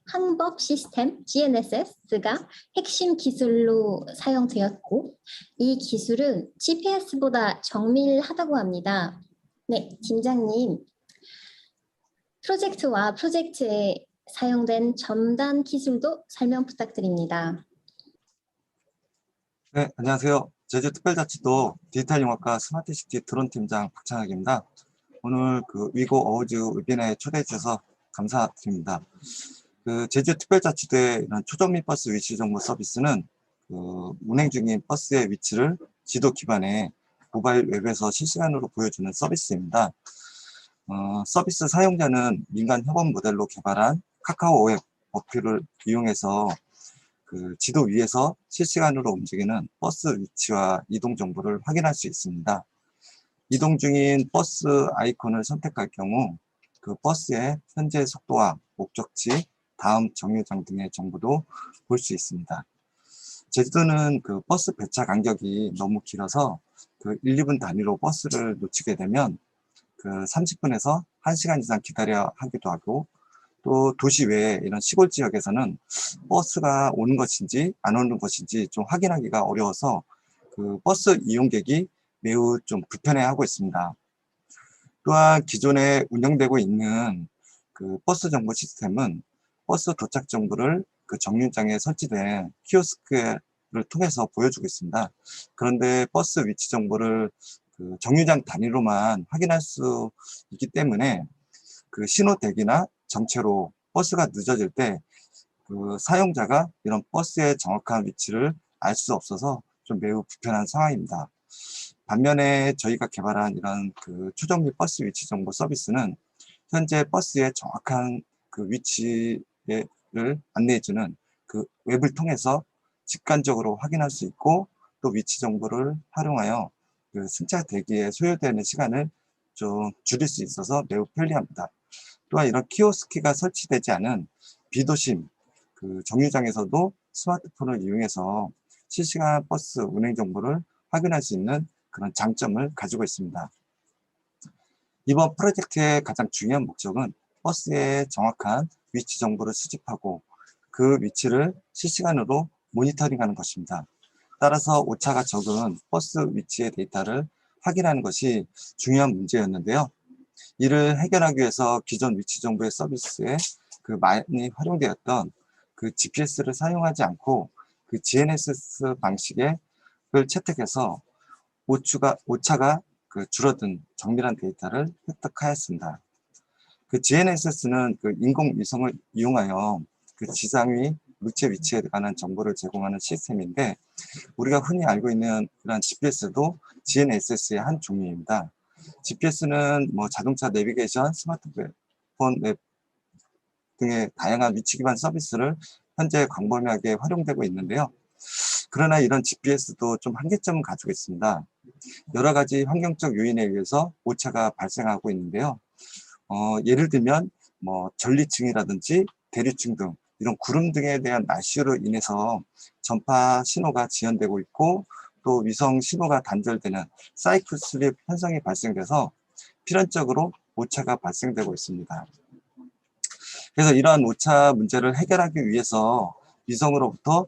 항법 시스템 GNSS가 핵심 기술로 사용되었고, 이 기술은 GPS보다 정밀하다고 합니다. 네, 팀장님, 프로젝트와 프로젝트에 사용된 첨단 기술도 설명 부탁드립니다. 네, 안녕하세요. 제주특별자치도 디지털융합과 스마트시티 드론 팀장 박찬학입니다. 오늘 위고 어워즈 웨비나에 초대해 주셔서 감사드립니다. 제주특별자치도의 이런 초정밀 버스 위치 정보 서비스는 운행 중인 버스의 위치를 지도 기반의 모바일 웹에서 실시간으로 보여주는 서비스입니다. 서비스 사용자는 민간 협업 모델로 개발한 카카오 웹 어플을 이용해서 지도 위에서 실시간으로 움직이는 버스 위치와 이동 정보를 확인할 수 있습니다. 이동 중인 버스 아이콘을 선택할 경우 그 버스의 현재 속도와 목적지, 다음 정류장 등의 정보도 볼 수 있습니다. 제주도는 버스 배차 간격이 너무 길어서 1, 2분 단위로 버스를 놓치게 되면 30분에서 1시간 이상 기다려야 하기도 하고, 또 도시 외에 이런 시골 지역에서는 버스가 오는 것인지 안 오는 것인지 좀 확인하기가 어려워서 버스 이용객이 매우 좀 불편해하고 있습니다. 또한 기존에 운영되고 있는 버스 정보 시스템은 버스 도착 정보를 정류장에 설치된 키오스크를 통해서 보여주고 있습니다. 그런데 버스 위치 정보를 정류장 단위로만 확인할 수 있기 때문에 신호 대기나 정체로 버스가 늦어질 때 사용자가 이런 버스의 정확한 위치를 알 수 없어서 좀 매우 불편한 상황입니다. 반면에 저희가 개발한 이런 초정밀 버스 위치 정보 서비스는 현재 버스의 정확한 위치를 안내해주는 웹을 통해서 직관적으로 확인할 수 있고, 또 위치 정보를 활용하여 승차 대기에 소요되는 시간을 좀 줄일 수 있어서 매우 편리합니다. 또한 이런 키오스크가 설치되지 않은 비도심 정류장에서도 스마트폰을 이용해서 실시간 버스 운행 정보를 확인할 수 있는 그런 장점을 가지고 있습니다. 이번 프로젝트의 가장 중요한 목적은 버스의 정확한 위치 정보를 수집하고 그 위치를 실시간으로 모니터링하는 것입니다. 따라서 오차가 적은 버스 위치의 데이터를 확인하는 것이 중요한 문제였는데요. 이를 해결하기 위해서 기존 위치 정보의 서비스에 많이 활용되었던 GPS를 사용하지 않고 GNSS 방식을 채택해서 오차가 줄어든 정밀한 데이터를 획득하였습니다. GNSS는 인공위성을 이용하여 지상 위 물체 위치에 관한 정보를 제공하는 시스템인데, 우리가 흔히 알고 있는 그런 GPS도 GNSS의 한 종류입니다. GPS는 뭐 자동차 내비게이션, 스마트폰 앱 등의 다양한 위치 기반 서비스를 현재 광범위하게 활용되고 있는데요. 그러나 이런 GPS도 좀 한계점을 가지고 있습니다. 여러 가지 환경적 요인에 의해서 오차가 발생하고 있는데요. 예를 들면 뭐 전리층이라든지 대류층 등 이런 구름 등에 대한 날씨로 인해서 전파 신호가 지연되고 있고 또 위성 신호가 단절되는 사이클 슬립 현상이 발생돼서 필연적으로 오차가 발생되고 있습니다. 그래서 이러한 오차 문제를 해결하기 위해서 위성으로부터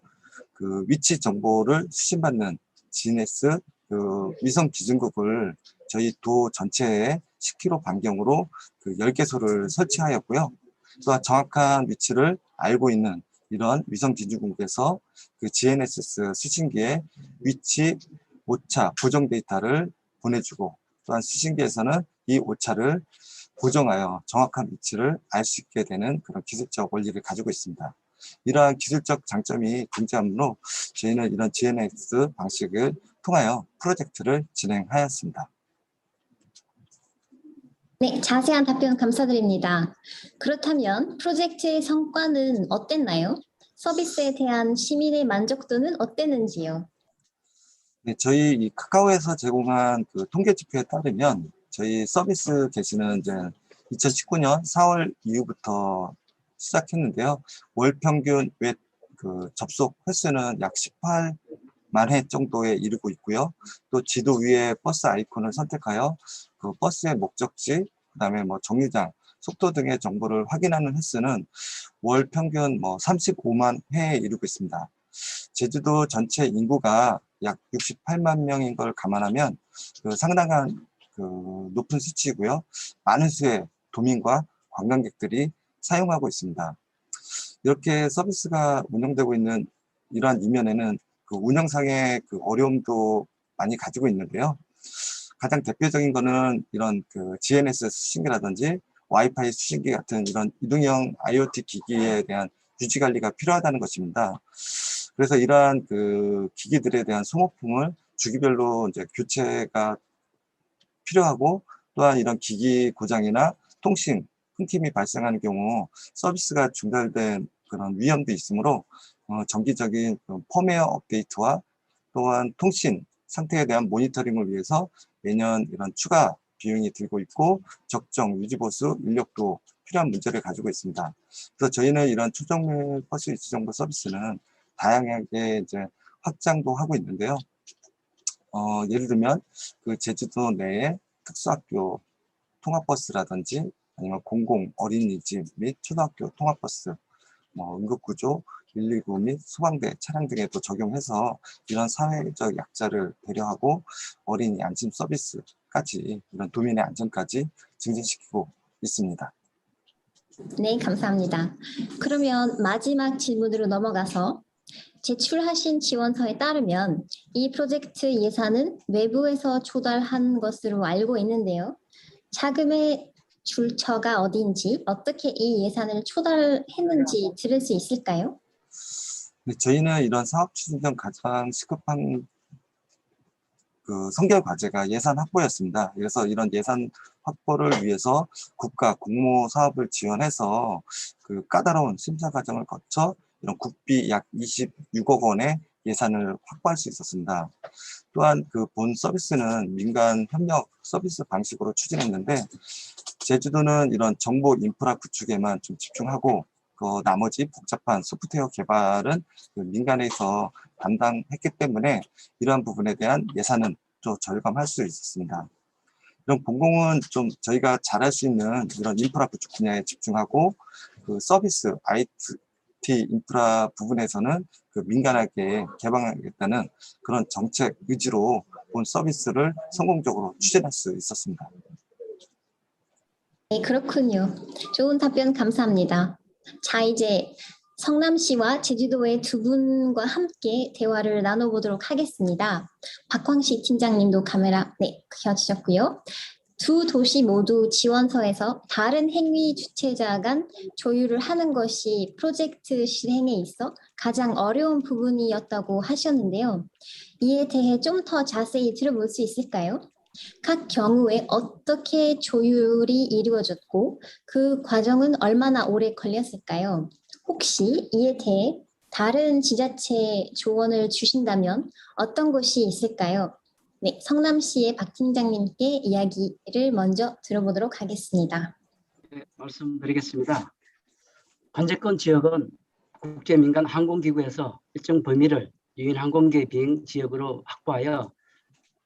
그 위치 정보를 수신받는 GNSS 그 위성 기준국을 저희 도 전체에 10km 반경으로 그 10개소를 설치하였고요. 또한 정확한 위치를 알고 있는 이런 위성 기준국에서 그 GNSS 수신기에 위치, 오차, 고정 데이터를 보내주고 또한 수신기에서는 이 오차를 고정하여 정확한 위치를 알 수 있게 되는 그런 기술적 원리를 가지고 있습니다. 이러한 기술적 장점이 존재하므로 저희는 이런 GNSS 방식을 통하여 프로젝트를 진행하였습니다. 네, 자세한 답변 감사드립니다. 그렇다면 프로젝트의 성과는 어땠나요? 서비스에 대한 시민의 만족도는 어땠는지요? 네, 저희 이 카카오에서 제공한 그 통계 지표에 따르면 저희 서비스 개시는 이제 2019년 4월 이후부터 시작했는데요. 월 평균 웹 그 접속 횟수는 약 18만 회 정도에 이르고 있고요. 또 지도 위에 버스 아이콘을 선택하여 그 버스의 목적지, 그다음에 뭐 정류장, 속도 등의 정보를 확인하는 횟수는 월 평균 뭐 35만 회에 이르고 있습니다. 제주도 전체 인구가 약 68만 명인 걸 감안하면 그 상당한 그 높은 수치이고요. 많은 수의 도민과 관광객들이 사용하고 있습니다. 이렇게 서비스가 운영되고 있는 이러한 이면에는 그 운영상의 그 어려움도 많이 가지고 있는데요. 가장 대표적인 거는 이런 그 GNSS 수신기라든지 와이파이 수신기 같은 이런 이동형 IoT 기기에 대한 유지 관리가 필요하다는 것입니다. 그래서 이러한 그 기기들에 대한 소모품을 주기별로 이제 교체가 필요하고 또한 이런 기기 고장이나 통신 끊김이 발생하는 경우 서비스가 중단된 그런 위험도 있으므로 정기적인 펌웨어 업데이트와 또한 통신 상태에 대한 모니터링을 위해서 매년 이런 추가 비용이 들고 있고 적정 유지보수 인력도 필요한 문제를 가지고 있습니다. 그래서 저희는 이런 초정밀 버스 위치 정보 서비스는 다양하게 이제 확장도 하고 있는데요. 예를 들면 그 제주도 내에 특수학교 통합버스라든지 아니면 공공 어린이집 및 초등학교 통합버스, 뭐 응급구조, 119 및 소방대 차량 등에도 적용해서 이런 사회적 약자를 배려하고 어린이 안심 서비스까지 이런 도민의 안전까지 증진시키고 있습니다. 네, 감사합니다. 그러면 마지막 질문으로 넘어가서 제출하신 지원서에 따르면 이 프로젝트 예산은 외부에서 조달한 것으로 알고 있는데요. 자금의 출처가 어딘지, 어떻게 이 예산을 조달했는지 들을 수 있을까요? 네, 저희는 이런 사업 추진 중 가장 시급한 그 선결 과제가 예산 확보였습니다. 그래서 이런 예산 확보를 위해서 국가 공모 사업을 지원해서 그 까다로운 심사 과정을 거쳐 이런 국비 약 26억 원의 예산을 확보할 수 있었습니다. 또한 그 본 서비스는 민간 협력 서비스 방식으로 추진했는데 제주도는 이런 정보 인프라 구축에만 좀 집중하고 그 나머지 복잡한 소프트웨어 개발은 그 민간에서 담당했기 때문에 이러한 부분에 대한 예산은 좀 절감할 수 있었습니다. 이런 공공은 좀 저희가 잘할 수 있는 이런 인프라 구축 분야에 집중하고 그 서비스 IT 인프라 부분에서는 그 민간하게 개방하겠다는 그런 정책 의지로 본 서비스를 성공적으로 추진할 수 있었습니다. 네, 그렇군요. 좋은 답변 감사합니다. 자, 이제 성남시와 제주도의 두 분과 함께 대화를 나눠보도록 하겠습니다. 박광식 팀장님도 카메라 켜주셨고요. 두 도시 모두 지원서에서 다른 행위 주체자 간 조율을 하는 것이 프로젝트 실행에 있어 가장 어려운 부분이었다고 하셨는데요. 이에 대해 좀 더 자세히 들어볼 수 있을까요? 각 경우에 어떻게 조율이 이루어졌고 그 과정은 얼마나 오래 걸렸을까요? 혹시 이에 대해 다른 지자체 조언을 주신다면 어떤 곳이 있을까요? 네, 성남시의 박 팀장님께 이야기를 먼저 들어보도록 하겠습니다. 네, 말씀드리겠습니다. 관제권 지역은 국제민간 항공기구에서 일정 범위를 유인 항공기 비행 지역으로 확보하여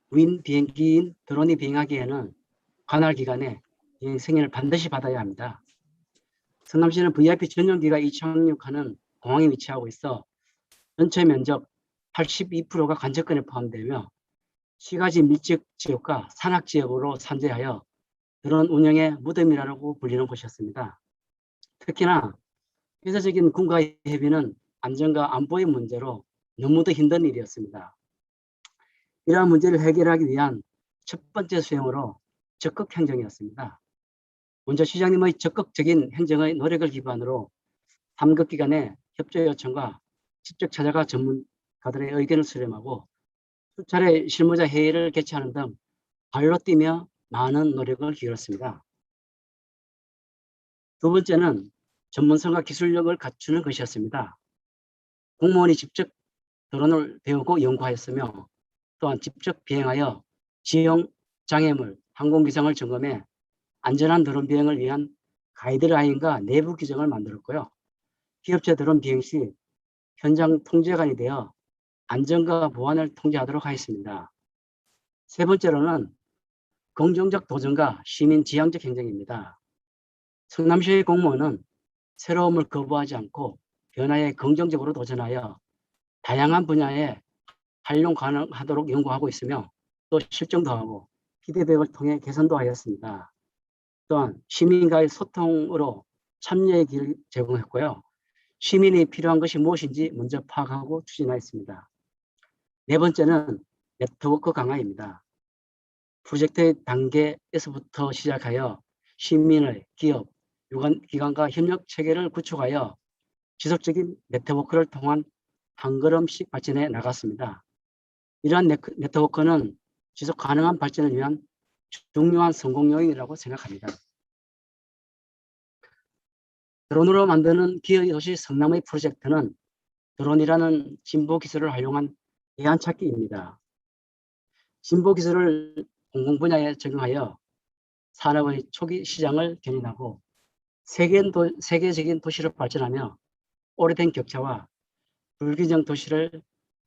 무인 비행기인 드론이 비행하기에는 관할 기관의 비행 승인을 반드시 받아야 합니다. 성남시는 VIP 전용기가 이착륙하는 공항에 위치하고 있어 전체 면적 82%가 관제권에 포함되며 시가지 밀집 지역과 산악 지역으로 산재하여 드론 운영의 무덤이라고 불리는 곳이었습니다. 특히나 폐쇄적인 군가 협의는 안전과 안보의 문제로 너무도 힘든 일이었습니다. 이러한 문제를 해결하기 위한 첫 번째 수행으로 적극 행정이었습니다. 먼저 시장님의 적극적인 행정의 노력을 기반으로 3급 기관의 협조 요청과 직접 찾아가 전문가들의 의견을 수렴하고 수차례 실무자 회의를 개최하는 등 발로 뛰며 많은 노력을 기울였습니다. 두 번째는 전문성과 기술력을 갖추는 것이었습니다. 공무원이 직접 드론을 배우고 연구하였으며 또한 직접 비행하여 지형, 장애물, 항공기상을 점검해 안전한 드론 비행을 위한 가이드라인과 내부 규정을 만들었고요. 기업체 드론 비행 시 현장 통제관이 되어 안전과 보안을 통제하도록 하였습니다. 세 번째로는 긍정적 도전과 시민 지향적 행정입니다. 성남시의 공무원은 새로움을 거부하지 않고 변화에 긍정적으로 도전하여 다양한 분야에 활용 가능하도록 연구하고 있으며 또 실증도 하고 피드백을 통해 개선도 하였습니다. 또한 시민과의 소통으로 참여의 길을 제공했고요. 시민이 필요한 것이 무엇인지 먼저 파악하고 추진하였습니다. 네 번째는 네트워크 강화입니다. 프로젝트의 단계에서부터 시작하여 시민의 기업, 기관과 협력 체계를 구축하여 지속적인 네트워크를 통한 한 걸음씩 발전해 나갔습니다. 이러한 네트워크는 지속 가능한 발전을 위한 중요한 성공 요인이라고 생각합니다. 드론으로 만드는 기업 도시 성남의 프로젝트는 드론이라는 진보 기술을 활용한 대안 찾기입니다. 진보 기술을 공공 분야에 적용하여 산업의 초기 시장을 견인하고 세계적인 도시로 발전하며 오래된 격차와 불균형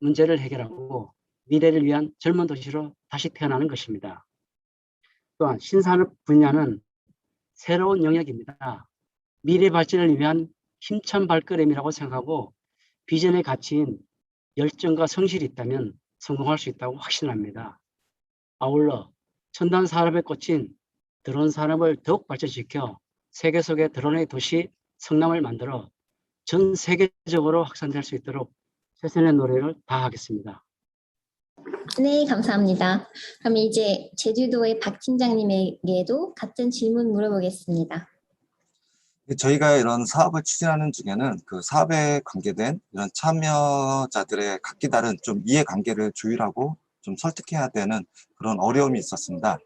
문제를 해결하고 미래를 위한 젊은 도시로 다시 태어나는 것입니다. 또한 신산업 분야는 새로운 영역입니다. 미래 발전을 위한 힘찬 발걸음이라고 생각하고 비전의 가치인 열정과 성실이 있다면 성공할 수 있다고 확신합니다. 아울러 첨단 산업에 꽂힌 드론 산업을 더욱 발전시켜 세계 속의 드론의 도시 성남을 만들어 전 세계적으로 확산될 수 있도록 최선의 노력을 다하겠습니다. 네, 감사합니다. 그럼 이제 제주도의 박 팀장님에게도 같은 질문 물어보겠습니다. 저희가 이런 사업을 추진하는 중에는 그 사업에 관계된 이런 참여자들의 각기 다른 좀 이해관계를 조율하고 좀 설득해야 되는 그런 어려움이 있었습니다.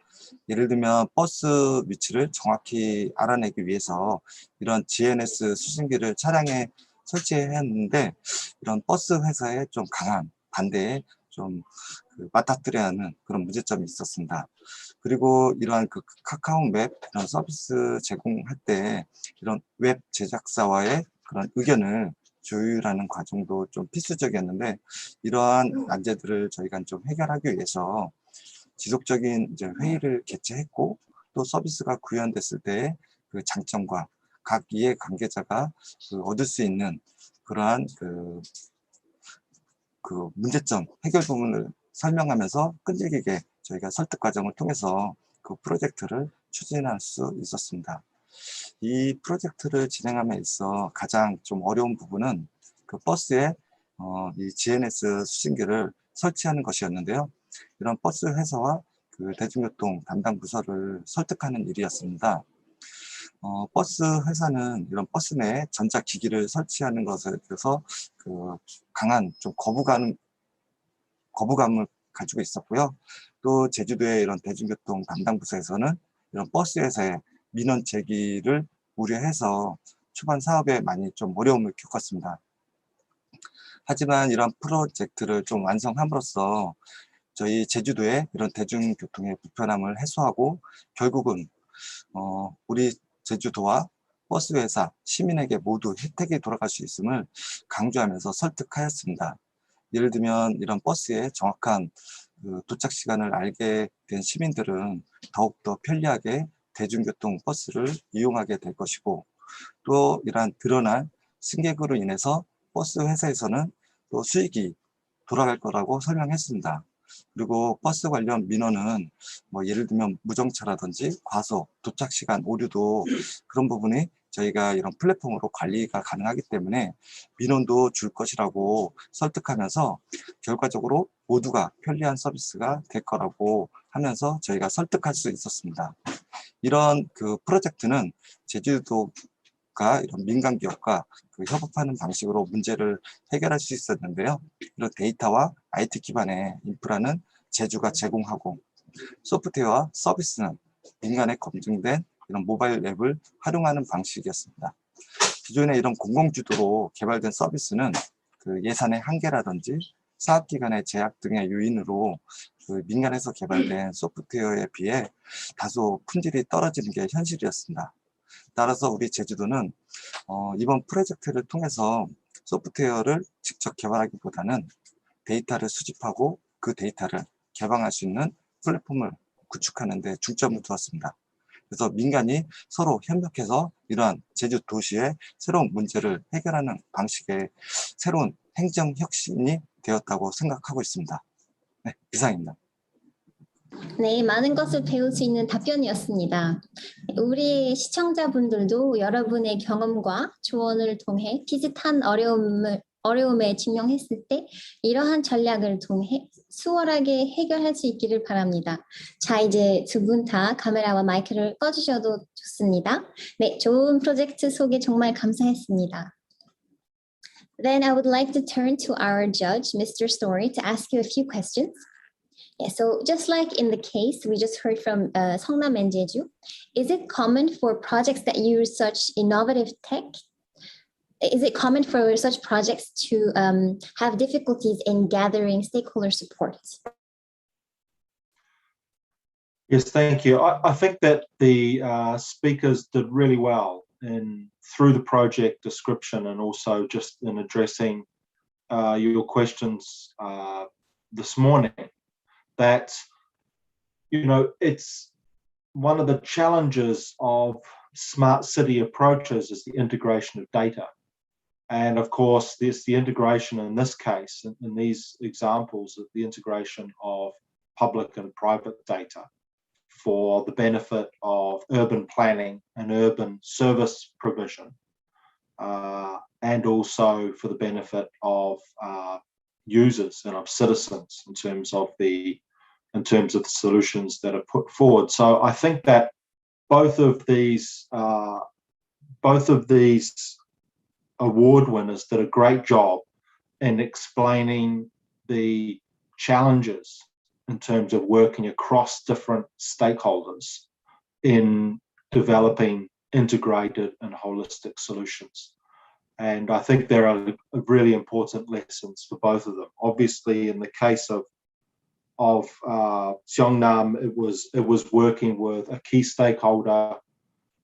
예를 들면 버스 위치를 정확히 알아내기 위해서 이런 GNS 수신기를 차량에 설치해야 했는데 이런 버스 회사의 좀 강한 반대에 좀 맞닥뜨려야 하는 그런 문제점이 있었습니다. 그리고 이러한 그 카카오맵 이런 서비스 제공할 때 이런 웹 제작사와의 그런 의견을 조율하는 과정도 좀 필수적이었는데 이러한 난제들을 저희가 좀 해결하기 위해서 지속적인 이제 회의를 개최했고 또 서비스가 구현됐을 때 그 장점과 각 이해 관계자가 얻을 수 있는 그러한 그 문제점 해결 부분을 설명하면서 끈질기게 저희가 설득 과정을 통해서 그 프로젝트를 추진할 수 있었습니다. 이 프로젝트를 진행함에 있어 가장 좀 어려운 부분은 그 버스에 이 GNS 수신기를 설치하는 것이었는데요. 이런 버스 회사와 그 대중교통 담당 부서를 설득하는 일이었습니다. 버스 회사는 이런 버스 내에 전자기기를 설치하는 것에 대해서 그 강한 좀 거부감을 가지고 있었고요. 또 제주도의 이런 대중교통 담당 부서에서는 이런 버스 회사의 민원 제기를 우려해서 초반 사업에 많이 좀 어려움을 겪었습니다. 하지만 이런 프로젝트를 좀 완성함으로써 저희 제주도의 이런 대중교통의 불편함을 해소하고 결국은 우리 제주도와 버스 회사, 시민에게 모두 혜택이 돌아갈 수 있음을 강조하면서 설득하였습니다. 예를 들면 이런 버스의 정확한 도착 시간을 알게 된 시민들은 더욱더 편리하게 대중교통 버스를 이용하게 될 것이고, 또 이러한 드러난 승객으로 인해서 버스 회사에서는 또 수익이 돌아갈 거라고 설명했습니다. 그리고 버스 관련 민원은 뭐 예를 들면 무정차라든지 과속, 도착 시간 오류도 그런 부분이 저희가 이런 플랫폼으로 관리가 가능하기 때문에 민원도 줄 것이라고 설득하면서 결과적으로 모두가 편리한 서비스가 될 거라고 하면서 저희가 설득할 수 있었습니다. 이런 그 프로젝트는 제주도가 이런 민간 기업과 그 협업하는 방식으로 문제를 해결할 수 있었는데요. 이런 데이터와 IT 기반의 인프라는 제주가 제공하고 소프트웨어와 서비스는 민간에 검증된 이런 모바일 앱을 활용하는 방식이었습니다. 기존의 이런 공공주도로 개발된 서비스는 그 예산의 한계라든지 사업기간의 제약 등의 요인으로 그 민간에서 개발된 소프트웨어에 비해 다소 품질이 떨어지는 게 현실이었습니다. 따라서 우리 제주도는 이번 프로젝트를 통해서 소프트웨어를 직접 개발하기보다는 데이터를 수집하고 그 데이터를 개방할 수 있는 플랫폼을 구축하는 데 중점을 두었습니다. 그래서 민간이 서로 협력해서 이러한 제주 도시의 새로운 문제를 해결하는 방식의 새로운 행정 혁신이 되었다고 생각하고 있습니다. 네, 이상입니다. 네, 많은 것을 배울 수 있는 답변이었습니다. 우리 시청자분들도 여러분의 경험과 조언을 통해 비슷한 어려움에 직면했을 때 이러한 전략을 통해 수월하게 해결할 수 있기를 바랍니다. 자, 이제 두 분 다 카메라와 마이크를 꺼주셔도 좋습니다. 네, 좋은 프로젝트 소개 정말 감사했습니다. Then I would like to turn to our judge, Mr. Story, to ask you a few questions. Yeah, so just like in the case we just heard from Seongnam and Jeju, is it common for projects that use such innovative tech? Is it common for such projects to have difficulties in gathering stakeholder support? Yes, thank you. I think that the speakers did really well through the project description and also just in addressing your questions this morning. That, you know, it's one of the challenges of smart city approaches is the integration of data. And of course, there's the integration in this case, in these examples, of the integration of public and private data for the benefit of urban planning and urban service provision, and also for the benefit of users and of citizens in terms of the solutions that are put forward. So I think that both of these award winners did a great job in explaining the challenges in terms of working across different stakeholders in developing integrated and holistic solutions. And I think there are really important lessons for both of them. Obviously, in the case of Seongnam, it was working with a key stakeholder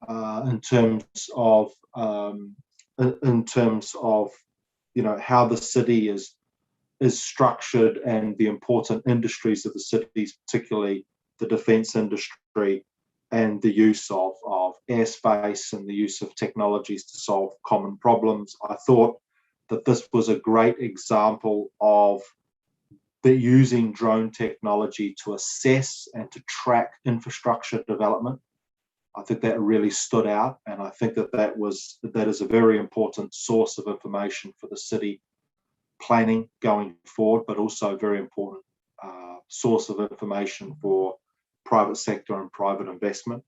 in terms of you know how the city is structured and the important industries of the cities, particularly the defence industry and the use of airspace and the use of technologies to solve common problems. I thought that this was a great example of using drone technology to assess and to track infrastructure development. I think that really stood out, and I think that is a very important source of information for the city planning going forward, but also a very important source of information for private sector and private investment.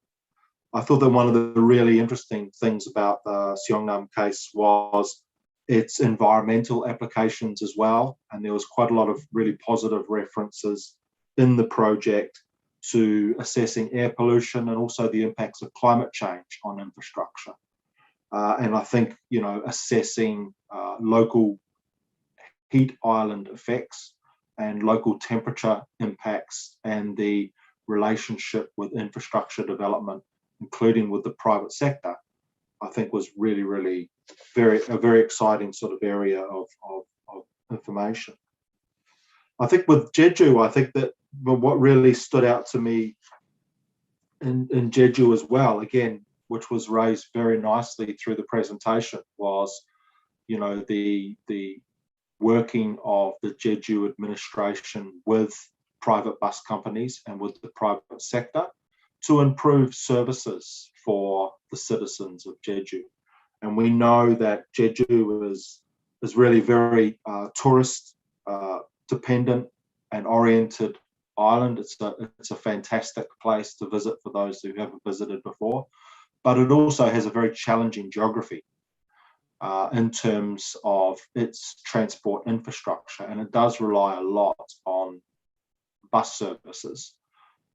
I thought that one of the really interesting things about the Seongnam case was its environmental applications as well. And there was quite a lot of really positive references in the project to assessing air pollution and also the impacts of climate change on infrastructure. And I think, you know, assessing local heat island effects and local temperature impacts and the relationship with infrastructure development, including with the private sector, I think was really, really a very exciting sort of area of information. I think with Jeju, I think that what really stood out to me in Jeju as well, again, which was raised very nicely through the presentation, was, you know, the working of the Jeju administration with private bus companies and with the private sector to improve services for the citizens of Jeju. And we know that Jeju is really very tourist dependent and oriented island. It's a fantastic place to visit for those who haven't visited before, but it also has a very challenging geography in terms of its transport infrastructure, and it does rely a lot on bus services.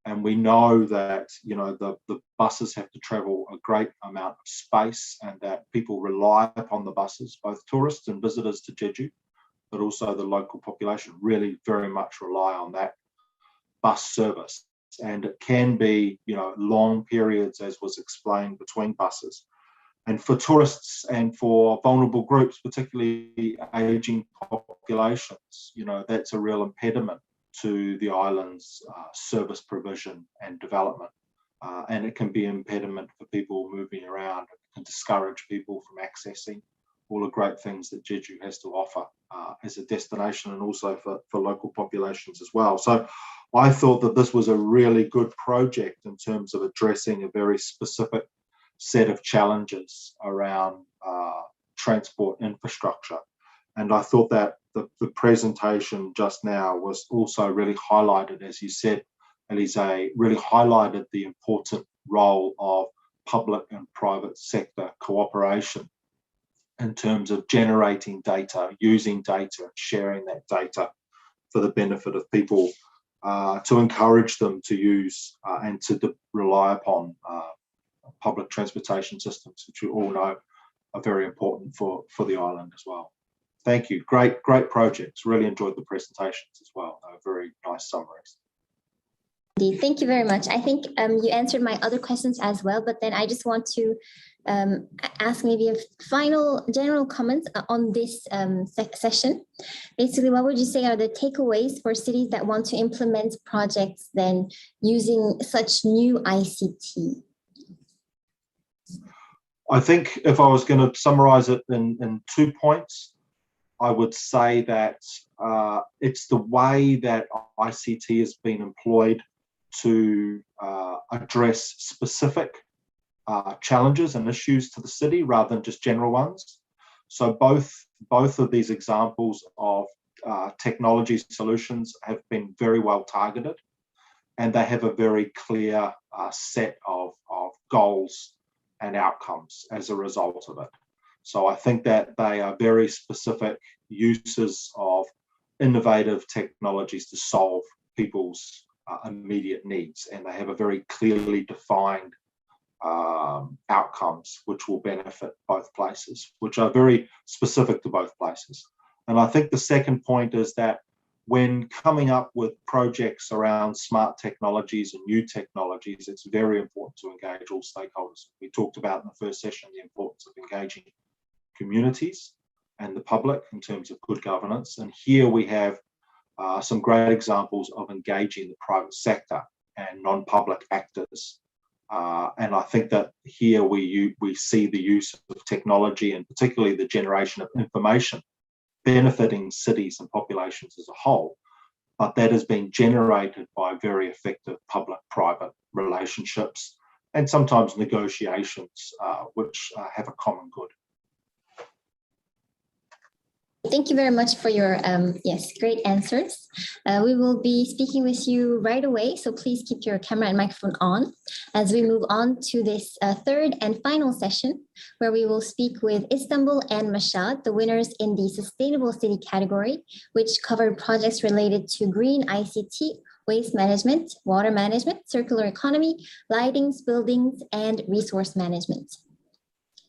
And we know that, you know, the buses have to travel a great amount of space, and that people rely upon the buses, both tourists and visitors to Jeju, but also the local population really very much rely on that bus service. And it can be, you know, long periods, as was explained, between buses. And for tourists and for vulnerable groups, particularly aging populations, you know, that's a real impediment to the island's service provision and development. And it can be an impediment for people moving around. It can discourage people from accessing all the great things that Jeju has to offer as a destination, and also for local populations as well. So I thought that this was a really good project in terms of addressing a very specific set of challenges around transport infrastructure. And I thought that the presentation just now was also really highlighted, as you said, Elise, really highlighted the important role of public and private sector cooperation in terms of generating data, using data, sharing that data for the benefit of people, to encourage them to use and to rely upon public transportation systems, which we all know are very important for the island as well. Thank you. Great projects. Really enjoyed the presentations as well. They were very nice summaries. Indeed. Thank you very much. I think you answered my other questions as well, but then I just want to ask maybe a final general comments on this session. Basically, what would you say are the takeaways for cities that want to implement projects then using such new ICT? I think if I was going to summarize it in 2 points, I would say that it's the way that ICT has been employed to address specific challenges and issues to the city rather than just general ones. So both of these examples of technology solutions have been very well targeted, and they have a very clear set of goals and outcomes as a result of it. So I think that they are very specific uses of innovative technologies to solve people's immediate needs, and they have a very clearly defined outcomes which will benefit both places, which are very specific to both places. And I think the second point is that when coming up with projects around smart technologies and new technologies, it's very important to engage all stakeholders. We talked about in the first session the importance of engaging communities and the public in terms of good governance. And here we have some great examples of engaging the private sector and non-public actors. And I think that here we see the use of technology, and particularly the generation of information benefiting cities and populations as a whole, but that has been generated by very effective public-private relationships and sometimes negotiations which have a common good. Thank you very much for your great answers. We will be speaking with you right away, so please keep your camera and microphone on as we move on to this third and final session, where we will speak with Istanbul and Mashhad, the winners in the Sustainable City category, which covered projects related to green ICT, waste management, water management, circular economy, lighting, buildings, and resource management.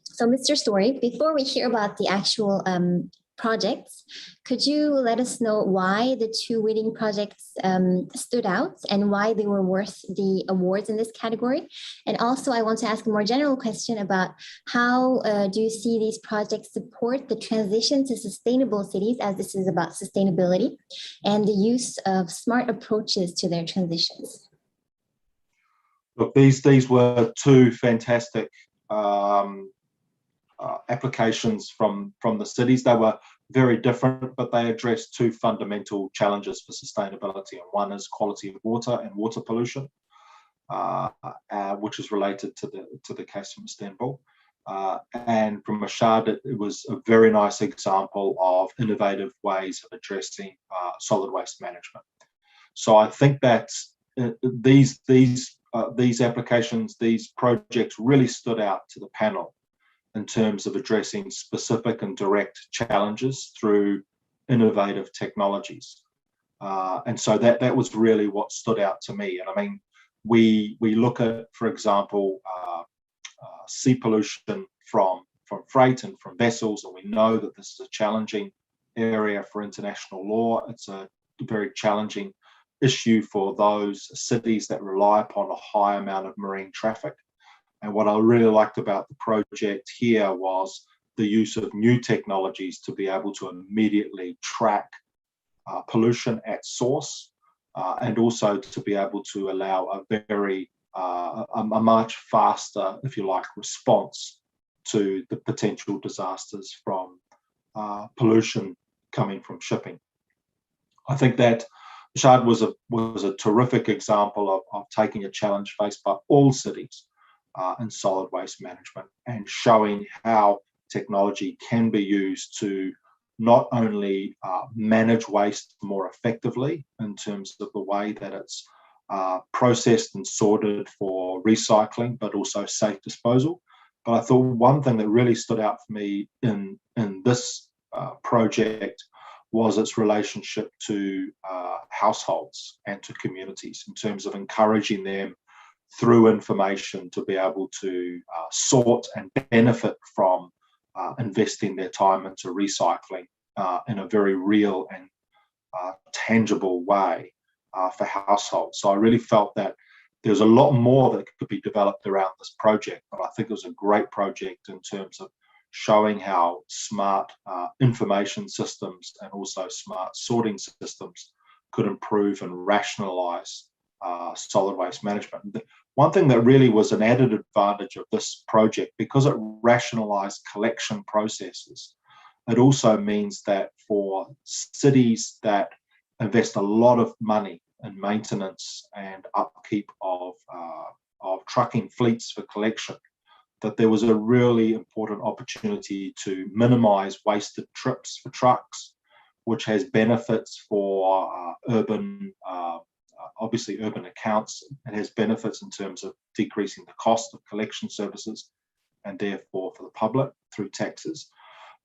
So, Mr. Story, before we hear about the actual projects, could you let us know why the two winning projects stood out and why they were worth the awards in this category? And also, I want to ask a more general question about how do you see these projects support the transition to sustainable cities, as this is about sustainability, and the use of smart approaches to their transitions? Look, these were two fantastic applications from the cities. They were very different, but they addressed two fundamental challenges for sustainability. And one is quality of water and water pollution, which is related to the case from Istanbul. And from Mashhad, it was a very nice example of innovative ways of addressing solid waste management. So I think that these applications, these projects really stood out to the panel in terms of addressing specific and direct challenges through innovative technologies. And so that was really what stood out to me. And I mean, we look at, for example, sea pollution from freight and from vessels, and we know that this is a challenging area for international law. It's a very challenging issue for those cities that rely upon a high amount of marine traffic. And what I really liked about the project here was the use of new technologies to be able to immediately track pollution at source, and also to be able to allow a much faster, if you like, response to the potential disasters from pollution coming from shipping. I think that Mashhad was a terrific example of taking a challenge faced by all cities in solid waste management and showing how technology can be used to not only manage waste more effectively in terms of the way that it's processed and sorted for recycling, but also safe disposal. But I thought one thing that really stood out for me in this project was its relationship to households and to communities in terms of encouraging them through information to be able to sort and benefit from investing their time into recycling in a very real and tangible way for households. So I really felt that there's a lot more that could be developed around this project, but I think it was a great project in terms of showing how smart information systems and also smart sorting systems could improve and rationalize solid waste management. One thing that really was an added advantage of this project, because it rationalized collection processes, it also means that for cities that invest a lot of money in maintenance and upkeep of trucking fleets for collection, that there was a really important opportunity to minimize wasted trips for trucks, which has benefits for obviously urban accounts. It has benefits in terms of decreasing the cost of collection services and therefore for the public through taxes.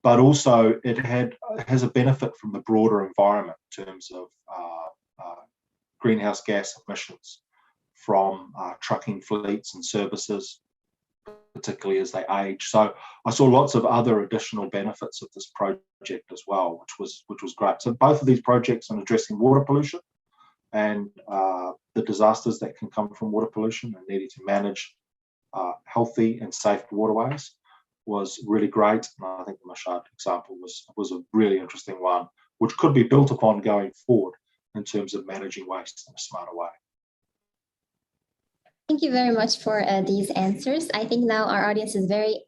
But also it has a benefit from the broader environment in terms of greenhouse gas emissions from trucking fleets and services, particularly as they age. So I saw lots of other additional benefits of this project as well, which was great. So both of these projects on addressing water pollution and the disasters that can come from water pollution and needing to manage healthy and safe waterways was really great. And I think the Mashhad example was a really interesting one, which could be built upon going forward in terms of managing waste in a smarter way. Thank you very much for these answers. I think now our audience is very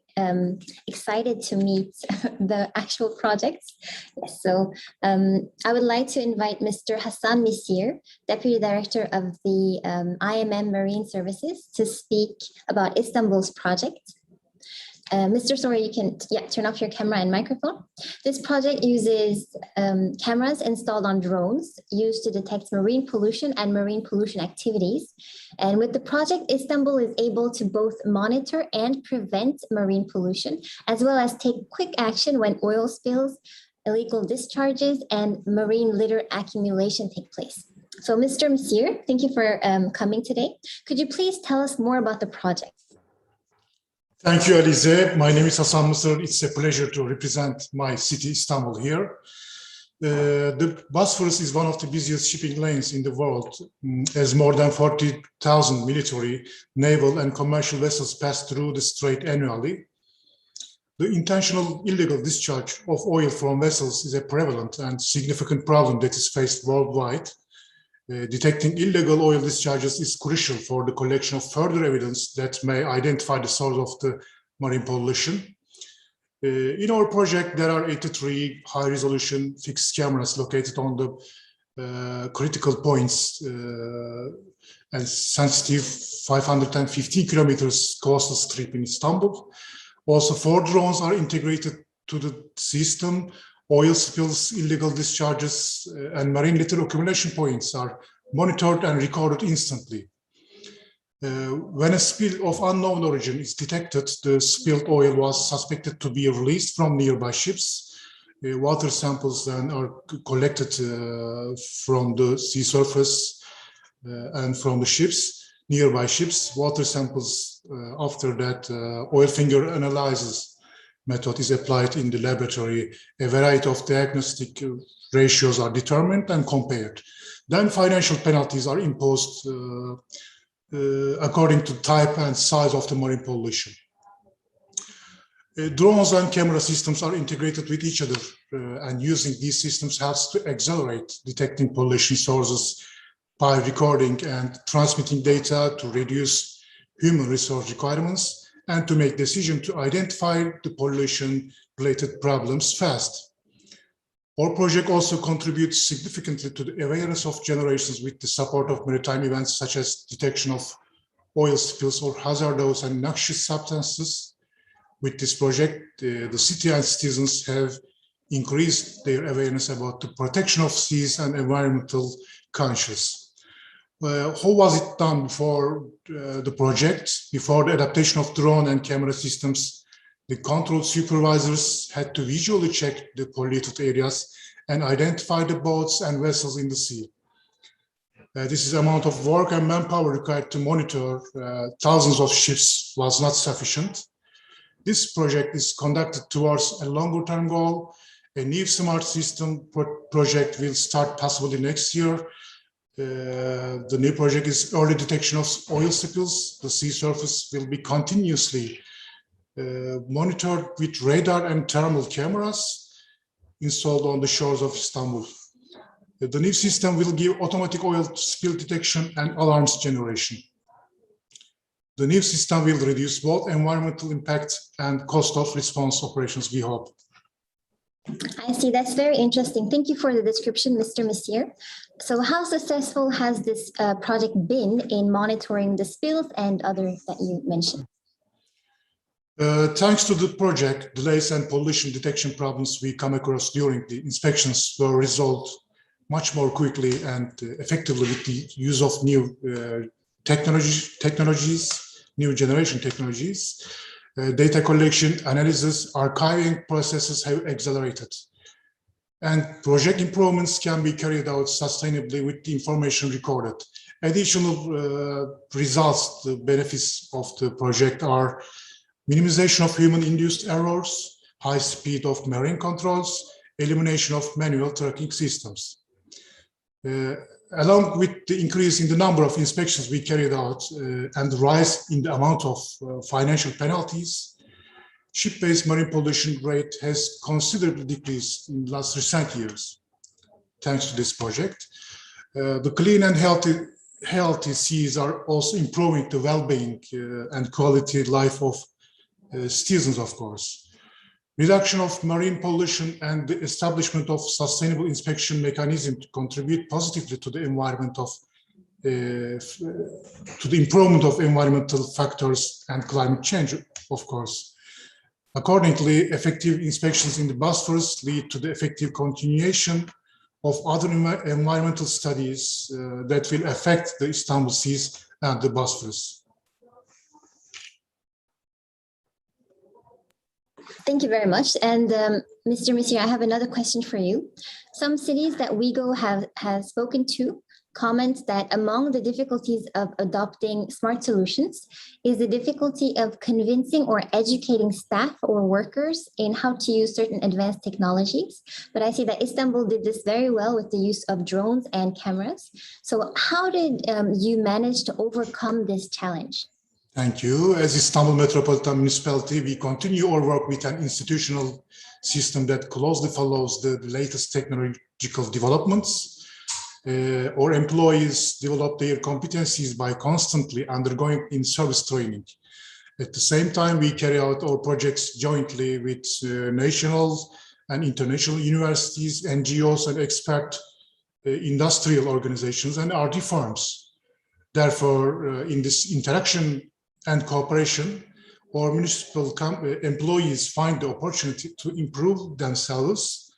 excited to meet the actual projects. So I would like to invite Mr. Hassan Misir, Deputy Director of the IMM Marine Services, to speak about Istanbul's project. Mr. Sawyer, you can turn off your camera and microphone. This project uses cameras installed on drones used to detect marine pollution and marine pollution activities. And with the project, Istanbul is able to both monitor and prevent marine pollution, as well as take quick action when oil spills, illegal discharges, and marine litter accumulation take place. So Mr. Msir, thank you for coming today. Could you please tell us more about the project? Thank you, Alize. My name is Hasan Mısır. It's a pleasure to represent my city, Istanbul, here. The Bosphorus is one of the busiest shipping lanes in the world, as more than 40,000 military, naval, and commercial vessels pass through the strait annually. The intentional illegal discharge of oil from vessels is a prevalent and significant problem that is faced worldwide. Detecting illegal oil discharges is crucial for the collection of further evidence that may identify the source of the marine pollution. In our project, there are 83 high-resolution fixed cameras located on the critical points and sensitive 515 kilometers coastal strip in Istanbul. Also, 4 drones are integrated to the system. Oil spills, illegal discharges, and marine litter accumulation points are monitored and recorded instantly. When a spill of unknown origin is detected, the spilled oil was suspected to be released from nearby ships. Water samples then are collected from the sea surface and from the ships, nearby ships. Water samples, after that, oil finger analysis method is applied in the laboratory. A variety of diagnostic ratios are determined and compared. Then financial penalties are imposed according to type and size of the marine pollution. Drones and camera systems are integrated with each other, and using these systems helps to accelerate detecting pollution sources by recording and transmitting data to reduce human resource requirements and to make decisions to identify the pollution-related problems fast. Our project also contributes significantly to the awareness of generations with the support of maritime events such as detection of oil spills or hazardous and noxious substances. With this project, the city and citizens have increased their awareness about the protection of seas and environmental conscious. How was it done before the project? Before the adaptation of drone and camera systems, the control supervisors had to visually check the polluted areas and identify the boats and vessels in the sea. This is the amount of work and manpower required to monitor thousands of ships was not sufficient. This project is conducted towards a longer-term goal. A new smart system project will start possibly next year. The new project is early detection of oil spills. The sea surface will be continuously monitored with radar and thermal cameras installed on the shores of Istanbul. The new system will give automatic oil spill detection and alarms generation. The new system will reduce both environmental impact and cost of response operations, we hope. I see, that's very interesting. Thank you for the description, Mr. Msir. So how successful has this project been in monitoring the spills and others that you mentioned? Thanks to the project, delays and pollution detection problems we come across during the inspections were resolved much more quickly and effectively with the use of new technologies, new generation technologies. Data collection, analysis, archiving processes have accelerated. And project improvements can be carried out sustainably with the information recorded. Additional results, the benefits of the project are minimization of human-induced errors, high speed of marine controls, elimination of manual tracking systems. Along with the increase in the number of inspections we carried out and the rise in the amount of financial penalties, ship-based marine pollution rate has considerably decreased in the last recent years, thanks to this project. The clean and healthy seas are also improving the well-being and quality life of citizens, of course. Reduction of marine pollution and the establishment of sustainable inspection mechanism to contribute positively to the environment of to the improvement of environmental factors and climate change, of course. Accordingly, effective inspections in the Bosphorus lead to the effective continuation of other environmental studies that will affect the Istanbul Seas and the Bosphorus. Thank you very much. And Mr. Messier, I have another question for you. Some cities that WeGo has spoken to comment that among the difficulties of adopting smart solutions is the difficulty of convincing or educating staff or workers in how to use certain advanced technologies. But I see that Istanbul did this very well with the use of drones and cameras. So how did you manage to overcome this challenge? Thank you. As Istanbul Metropolitan Municipality, we continue our work with an institutional system that closely follows the latest technological developments. Our employees develop their competencies by constantly undergoing in-service training. At the same time, we carry out our projects jointly with national and international universities, NGOs, and expert industrial organizations and RD firms. Therefore, in this interaction and cooperation, our municipal employees find the opportunity to improve themselves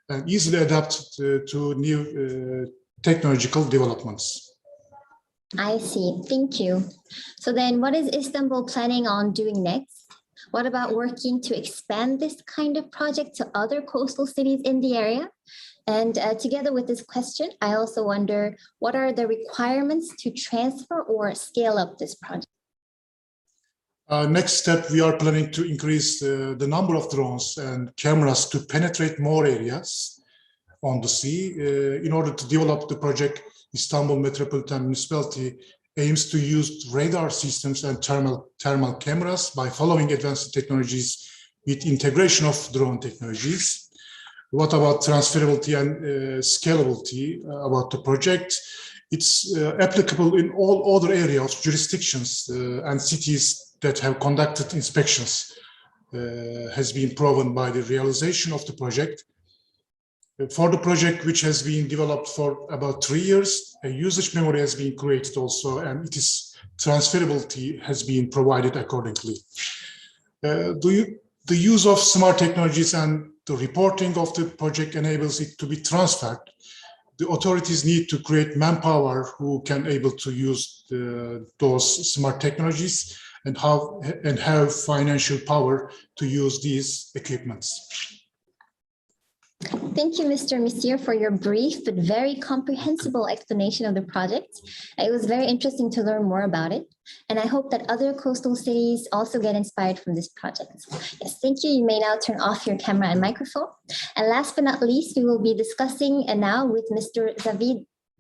and easily adapt to new technological developments. I see. Thank you. So then what is Istanbul planning on doing next? What about working to expand this kind of project to other coastal cities in the area? And together with this question, I also wonder, what are the requirements to transfer or scale up this project? Next step, we are planning to increase the number of drones and cameras to penetrate more areas on the sea. In order to develop the project, Istanbul Metropolitan Municipality aims to use radar systems and thermal cameras by following advanced technologies with integration of drone technologies. What about transferability and scalability about the project? It's applicable in all other areas, jurisdictions, and cities that have conducted inspections. Has been proven by the realization of the project. For the project, which has been developed for about 3 years, a usage memory has been created also, and it is transferability has been provided accordingly. The use of smart technologies and the reporting of the project enables it to be transferred. The authorities need to create manpower who can able to use those smart technologies and have financial power to use these equipments. Thank you, Mr. Messier, for your brief but very comprehensible explanation of the project. It was very interesting to learn more about it, and I hope that other coastal cities also get inspired from this project. Yes, thank you. You may now turn off your camera and microphone. And last but not least, we will be discussing now with Mr.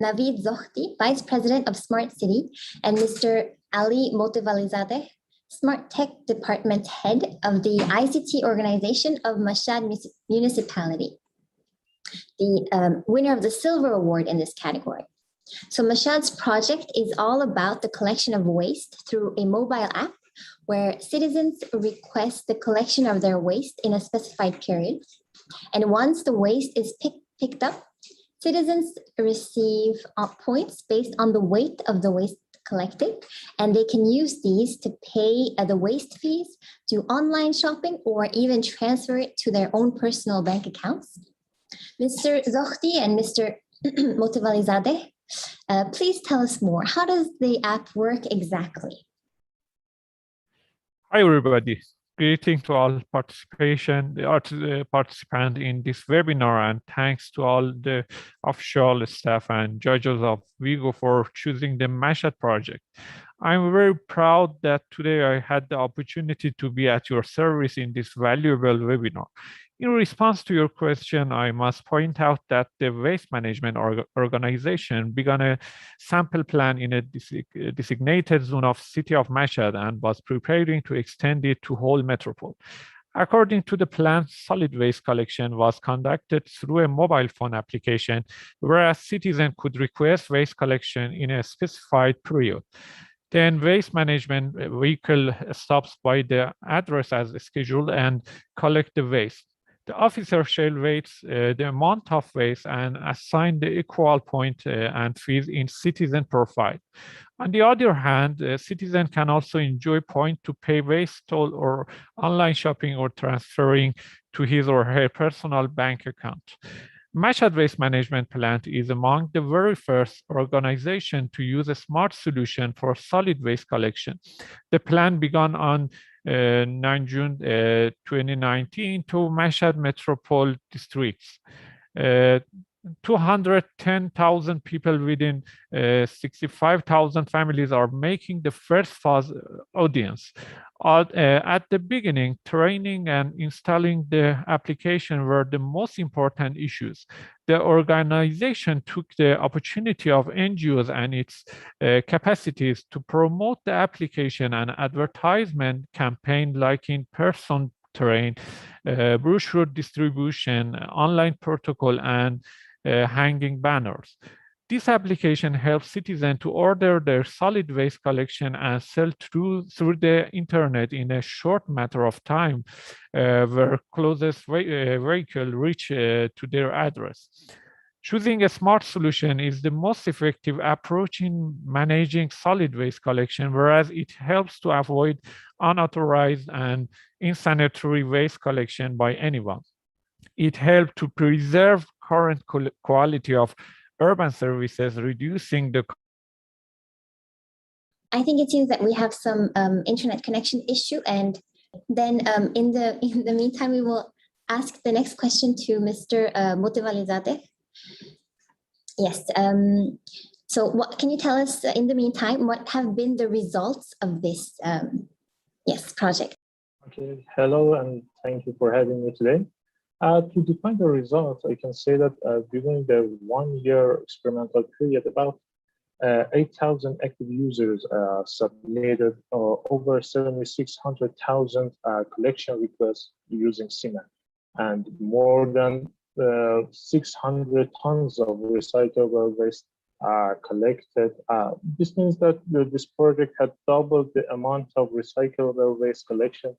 Navid Zohti, Vice President of Smart City, and Mr. Ali Motivalizadeh, Smart Tech Department Head of the ICT organization of Mashhad Municipality, the winner of the Silver Award in this category. So Mashhad's project is all about the collection of waste through a mobile app where citizens request the collection of their waste in a specified period. And once the waste is picked up, citizens receive points based on the weight of the waste collected, and they can use these to pay the waste fees, do online shopping, or even transfer it to their own personal bank accounts. Mr. Zohti and Mr. Motivalizadeh, please tell us more. How does the app work exactly? Hi, everybody. Greeting to all participant in this webinar, and thanks to all the official staff and judges of WeGo for choosing the Mashhad project. I'm very proud that today I had the opportunity to be at your service in this valuable webinar. In response to your question, I must point out that the Waste Management Organization began a sample plan in a designated zone of City of Mashhad and was preparing to extend it to whole metropole. According to the plan, solid waste collection was conducted through a mobile phone application, whereas citizens could request waste collection in a specified period. Then waste management vehicle stops by the address as scheduled and collect the waste. The officer shall weight the amount of waste and assign the equal point and fees in citizen profile. On the other hand, a citizen can also enjoy point to pay waste toll or online shopping or transferring to his or her personal bank account. Mashhad Waste Management Plant is among the very first organization to use a smart solution for solid waste collection. The plan began on 9 June 2019 to Mashhad Metropole districts. 210,000 people within 65,000 families are making the first phase audience. At the beginning, training and installing the application were the most important issues. The organization took the opportunity of NGOs and its capacities to promote the application and advertisement campaign like in-person train, brochure distribution, online protocol, and hanging banners. This application helps citizens to order their solid waste collection and sell through the internet in a short matter of time, where closest vehicle reach to their address. Choosing a smart solution is the most effective approach in managing solid waste collection, whereas it helps to avoid unauthorized and insanitary waste collection by anyone. It helps to preserve current quality of urban services, reducing the... I think it seems that we have some internet connection issue, and then in the meantime, we will ask the next question to Mr. Motewalezadeh. Yes. So what can you tell us in the meantime, what have been the results of this project? Okay, hello, and thank you for having me today. To define the results, I can say that during the 1 year experimental period, about 8,000 active users submitted over 7,600,000 collection requests using CMAP, and more than 600 tons of recyclable waste collected. This means that this project had doubled the amount of recyclable waste collection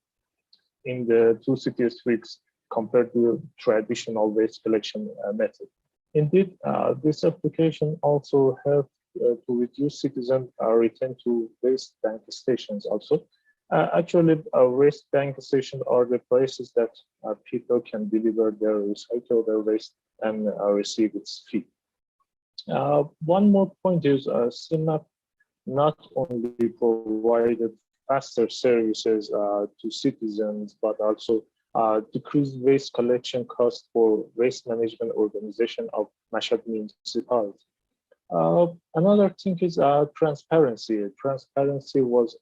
in the 2 city districts compared to traditional waste collection method. Indeed, this application also helped to reduce citizen return to waste bank stations also. Actually, waste bank stations are the places that people can deliver their recyclable waste and receive its fee. One more point is CMAP not only provided faster services to citizens, but also decreased waste collection costs for waste management organization of Mashhad municipality. Another thing is transparency. Transparency was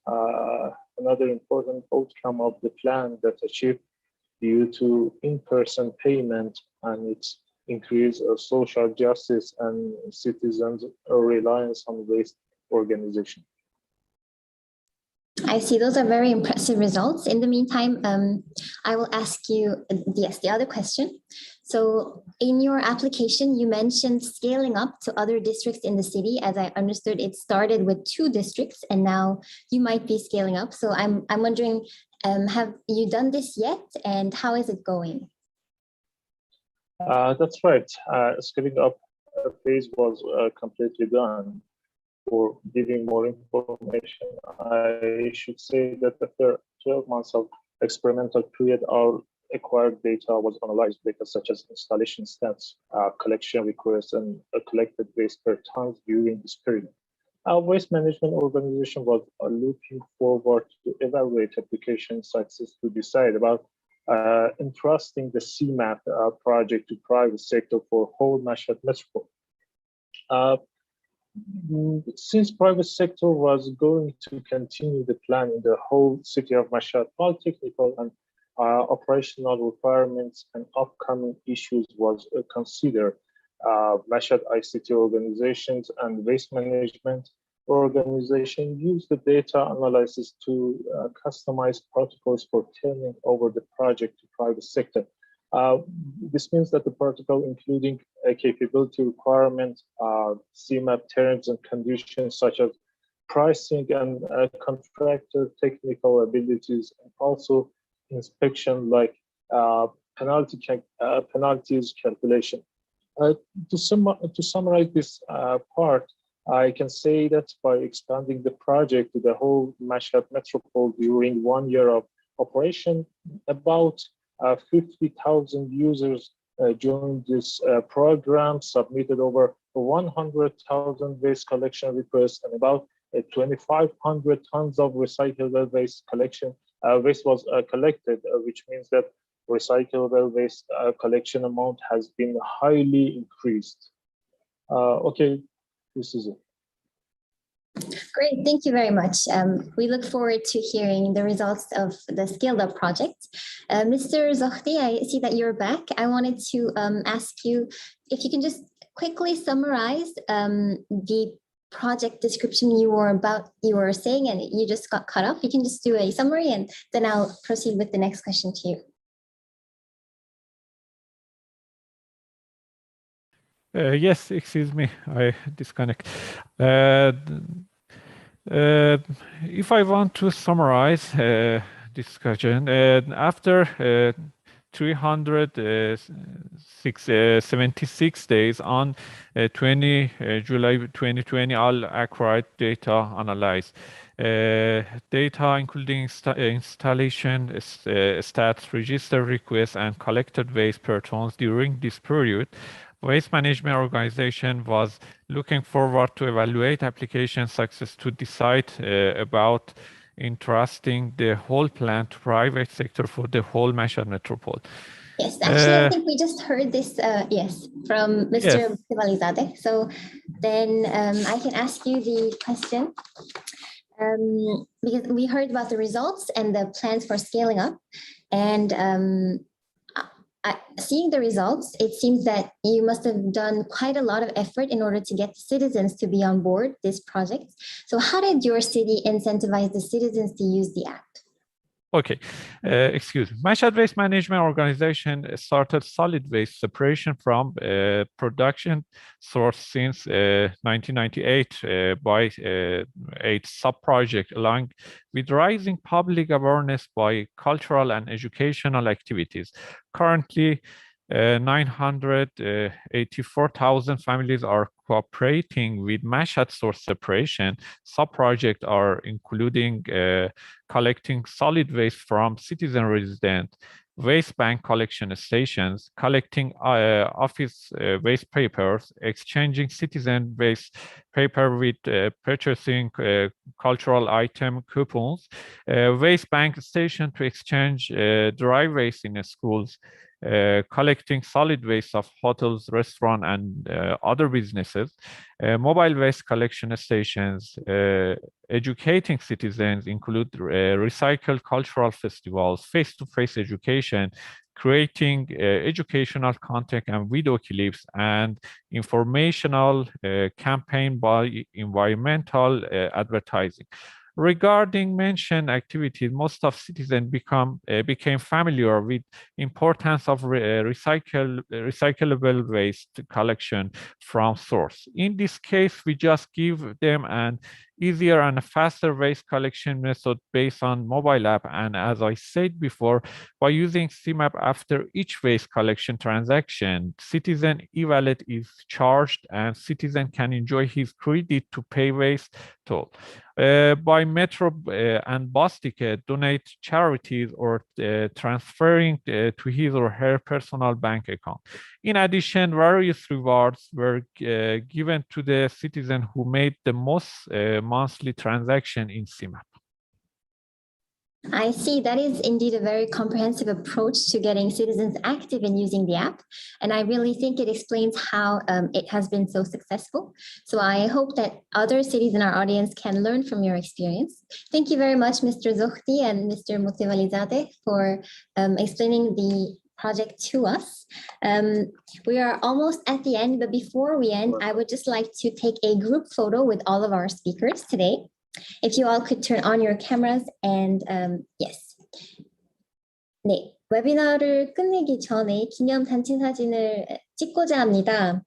another important outcome of the plan that achieved due to in-person payment and its increase of social justice and citizens' reliance on waste organization. I see, those are very impressive results. In the meantime, I will ask you, the other question. So in your application, you mentioned scaling up to other districts in the city. As I understood, it started with 2 districts and now you might be scaling up. So I'm wondering, have you done this yet and how is it going? That's right. Scaling up phase was completely done. For giving more information, I should say that after 12 months of experimental period, our acquired data was analyzed, data such as installation stats, collection requests, and collected waste per ton during this period. Our waste management organization was looking forward to evaluate application success to decide about entrusting the CMAP project to private sector for whole Mashhad Metropole. Since private sector was going to continue the plan in the whole city of Mashhad, all technical and operational requirements and upcoming issues was considered. Mashhad ICT organizations and waste management organization used the data analysis to customize protocols for turning over the project to private sector. This means that the protocol, including a capability requirement, CMAP terms and conditions such as pricing and contractor technical abilities, and also inspection like penalties calculation. To summarize this part, I can say that by expanding the project to the whole Mashhad metropole during 1 year of operation, about 50,000 users joined this program, submitted over 100,000 waste collection requests, and about 2,500 tons of recyclable waste waste was collected, which means that recyclable waste collection amount has been highly increased. Okay, this is it. Great, thank you very much. We look forward to hearing the results of the Scaled Up project. Mr. Zohdi, I see that you're back. I wanted to ask you if you can just quickly summarize the project description you were saying, and you just got cut off. You can just do a summary, and then I'll proceed with the next question to you. Yes, excuse me, I disconnect. If I want to summarize discussion, after 376 days on 20 July 2020, all acquired data analyzed. Data including installation, stats, register requests, and collected waste per tons during this period. Waste Management Organization was looking forward to evaluate application success to decide about entrusting the whole plan to private sector for the whole Mashhad metropole. Yes, actually, I think we just heard this, yes, from Mr. Motivalizadeh. So then I can ask you the question. Because we heard about the results and the plans for scaling up, and seeing the results, it seems that you must have done quite a lot of effort in order to get the citizens to be on board this project. So how did your city incentivize the citizens to use the app? Okay, excuse me. Mashhad Waste Management Organization started solid waste separation from production source since 1998 by a sub-project, along with rising public awareness by cultural and educational activities. Currently, 984,000 families are cooperating with Mashhad source separation. Sub-projects are including collecting solid waste from citizen resident, waste bank collection stations, collecting office waste papers, exchanging citizen waste paper with purchasing cultural item coupons, waste bank station to exchange dry waste in schools, collecting solid waste of hotels, restaurants, and other businesses, mobile waste collection stations, educating citizens include recycled cultural festivals, face-to-face education, creating educational content and video clips, and informational campaign by environmental advertising. Regarding mentioned activities, most of citizens became familiar with importance of recyclable waste collection from source. In this case, we just give them an easier and faster waste collection method based on mobile app. And as I said before, by using CMAP after each waste collection transaction, citizen e-wallet is charged and citizen can enjoy his credit to pay waste toll. By Metro and bus ticket, donate charities or transferring to his or her personal bank account. In addition, various rewards were given to the citizen who made the most monthly transaction in CMAP. I see. That is indeed a very comprehensive approach to getting citizens active in using the app. And I really think it explains how it has been so successful. So I hope that other cities in our audience can learn from your experience. Thank you very much, Mr. Zohdi and Mr. Motivalizadeh, for explaining the project to us. We are almost at the end, but before we end, I would just like to take a group photo with all of our speakers today. If you all could turn on your cameras and yes. 네, 웨비나를 끝내기 전에 기념 단체 사진을 찍고자 합니다.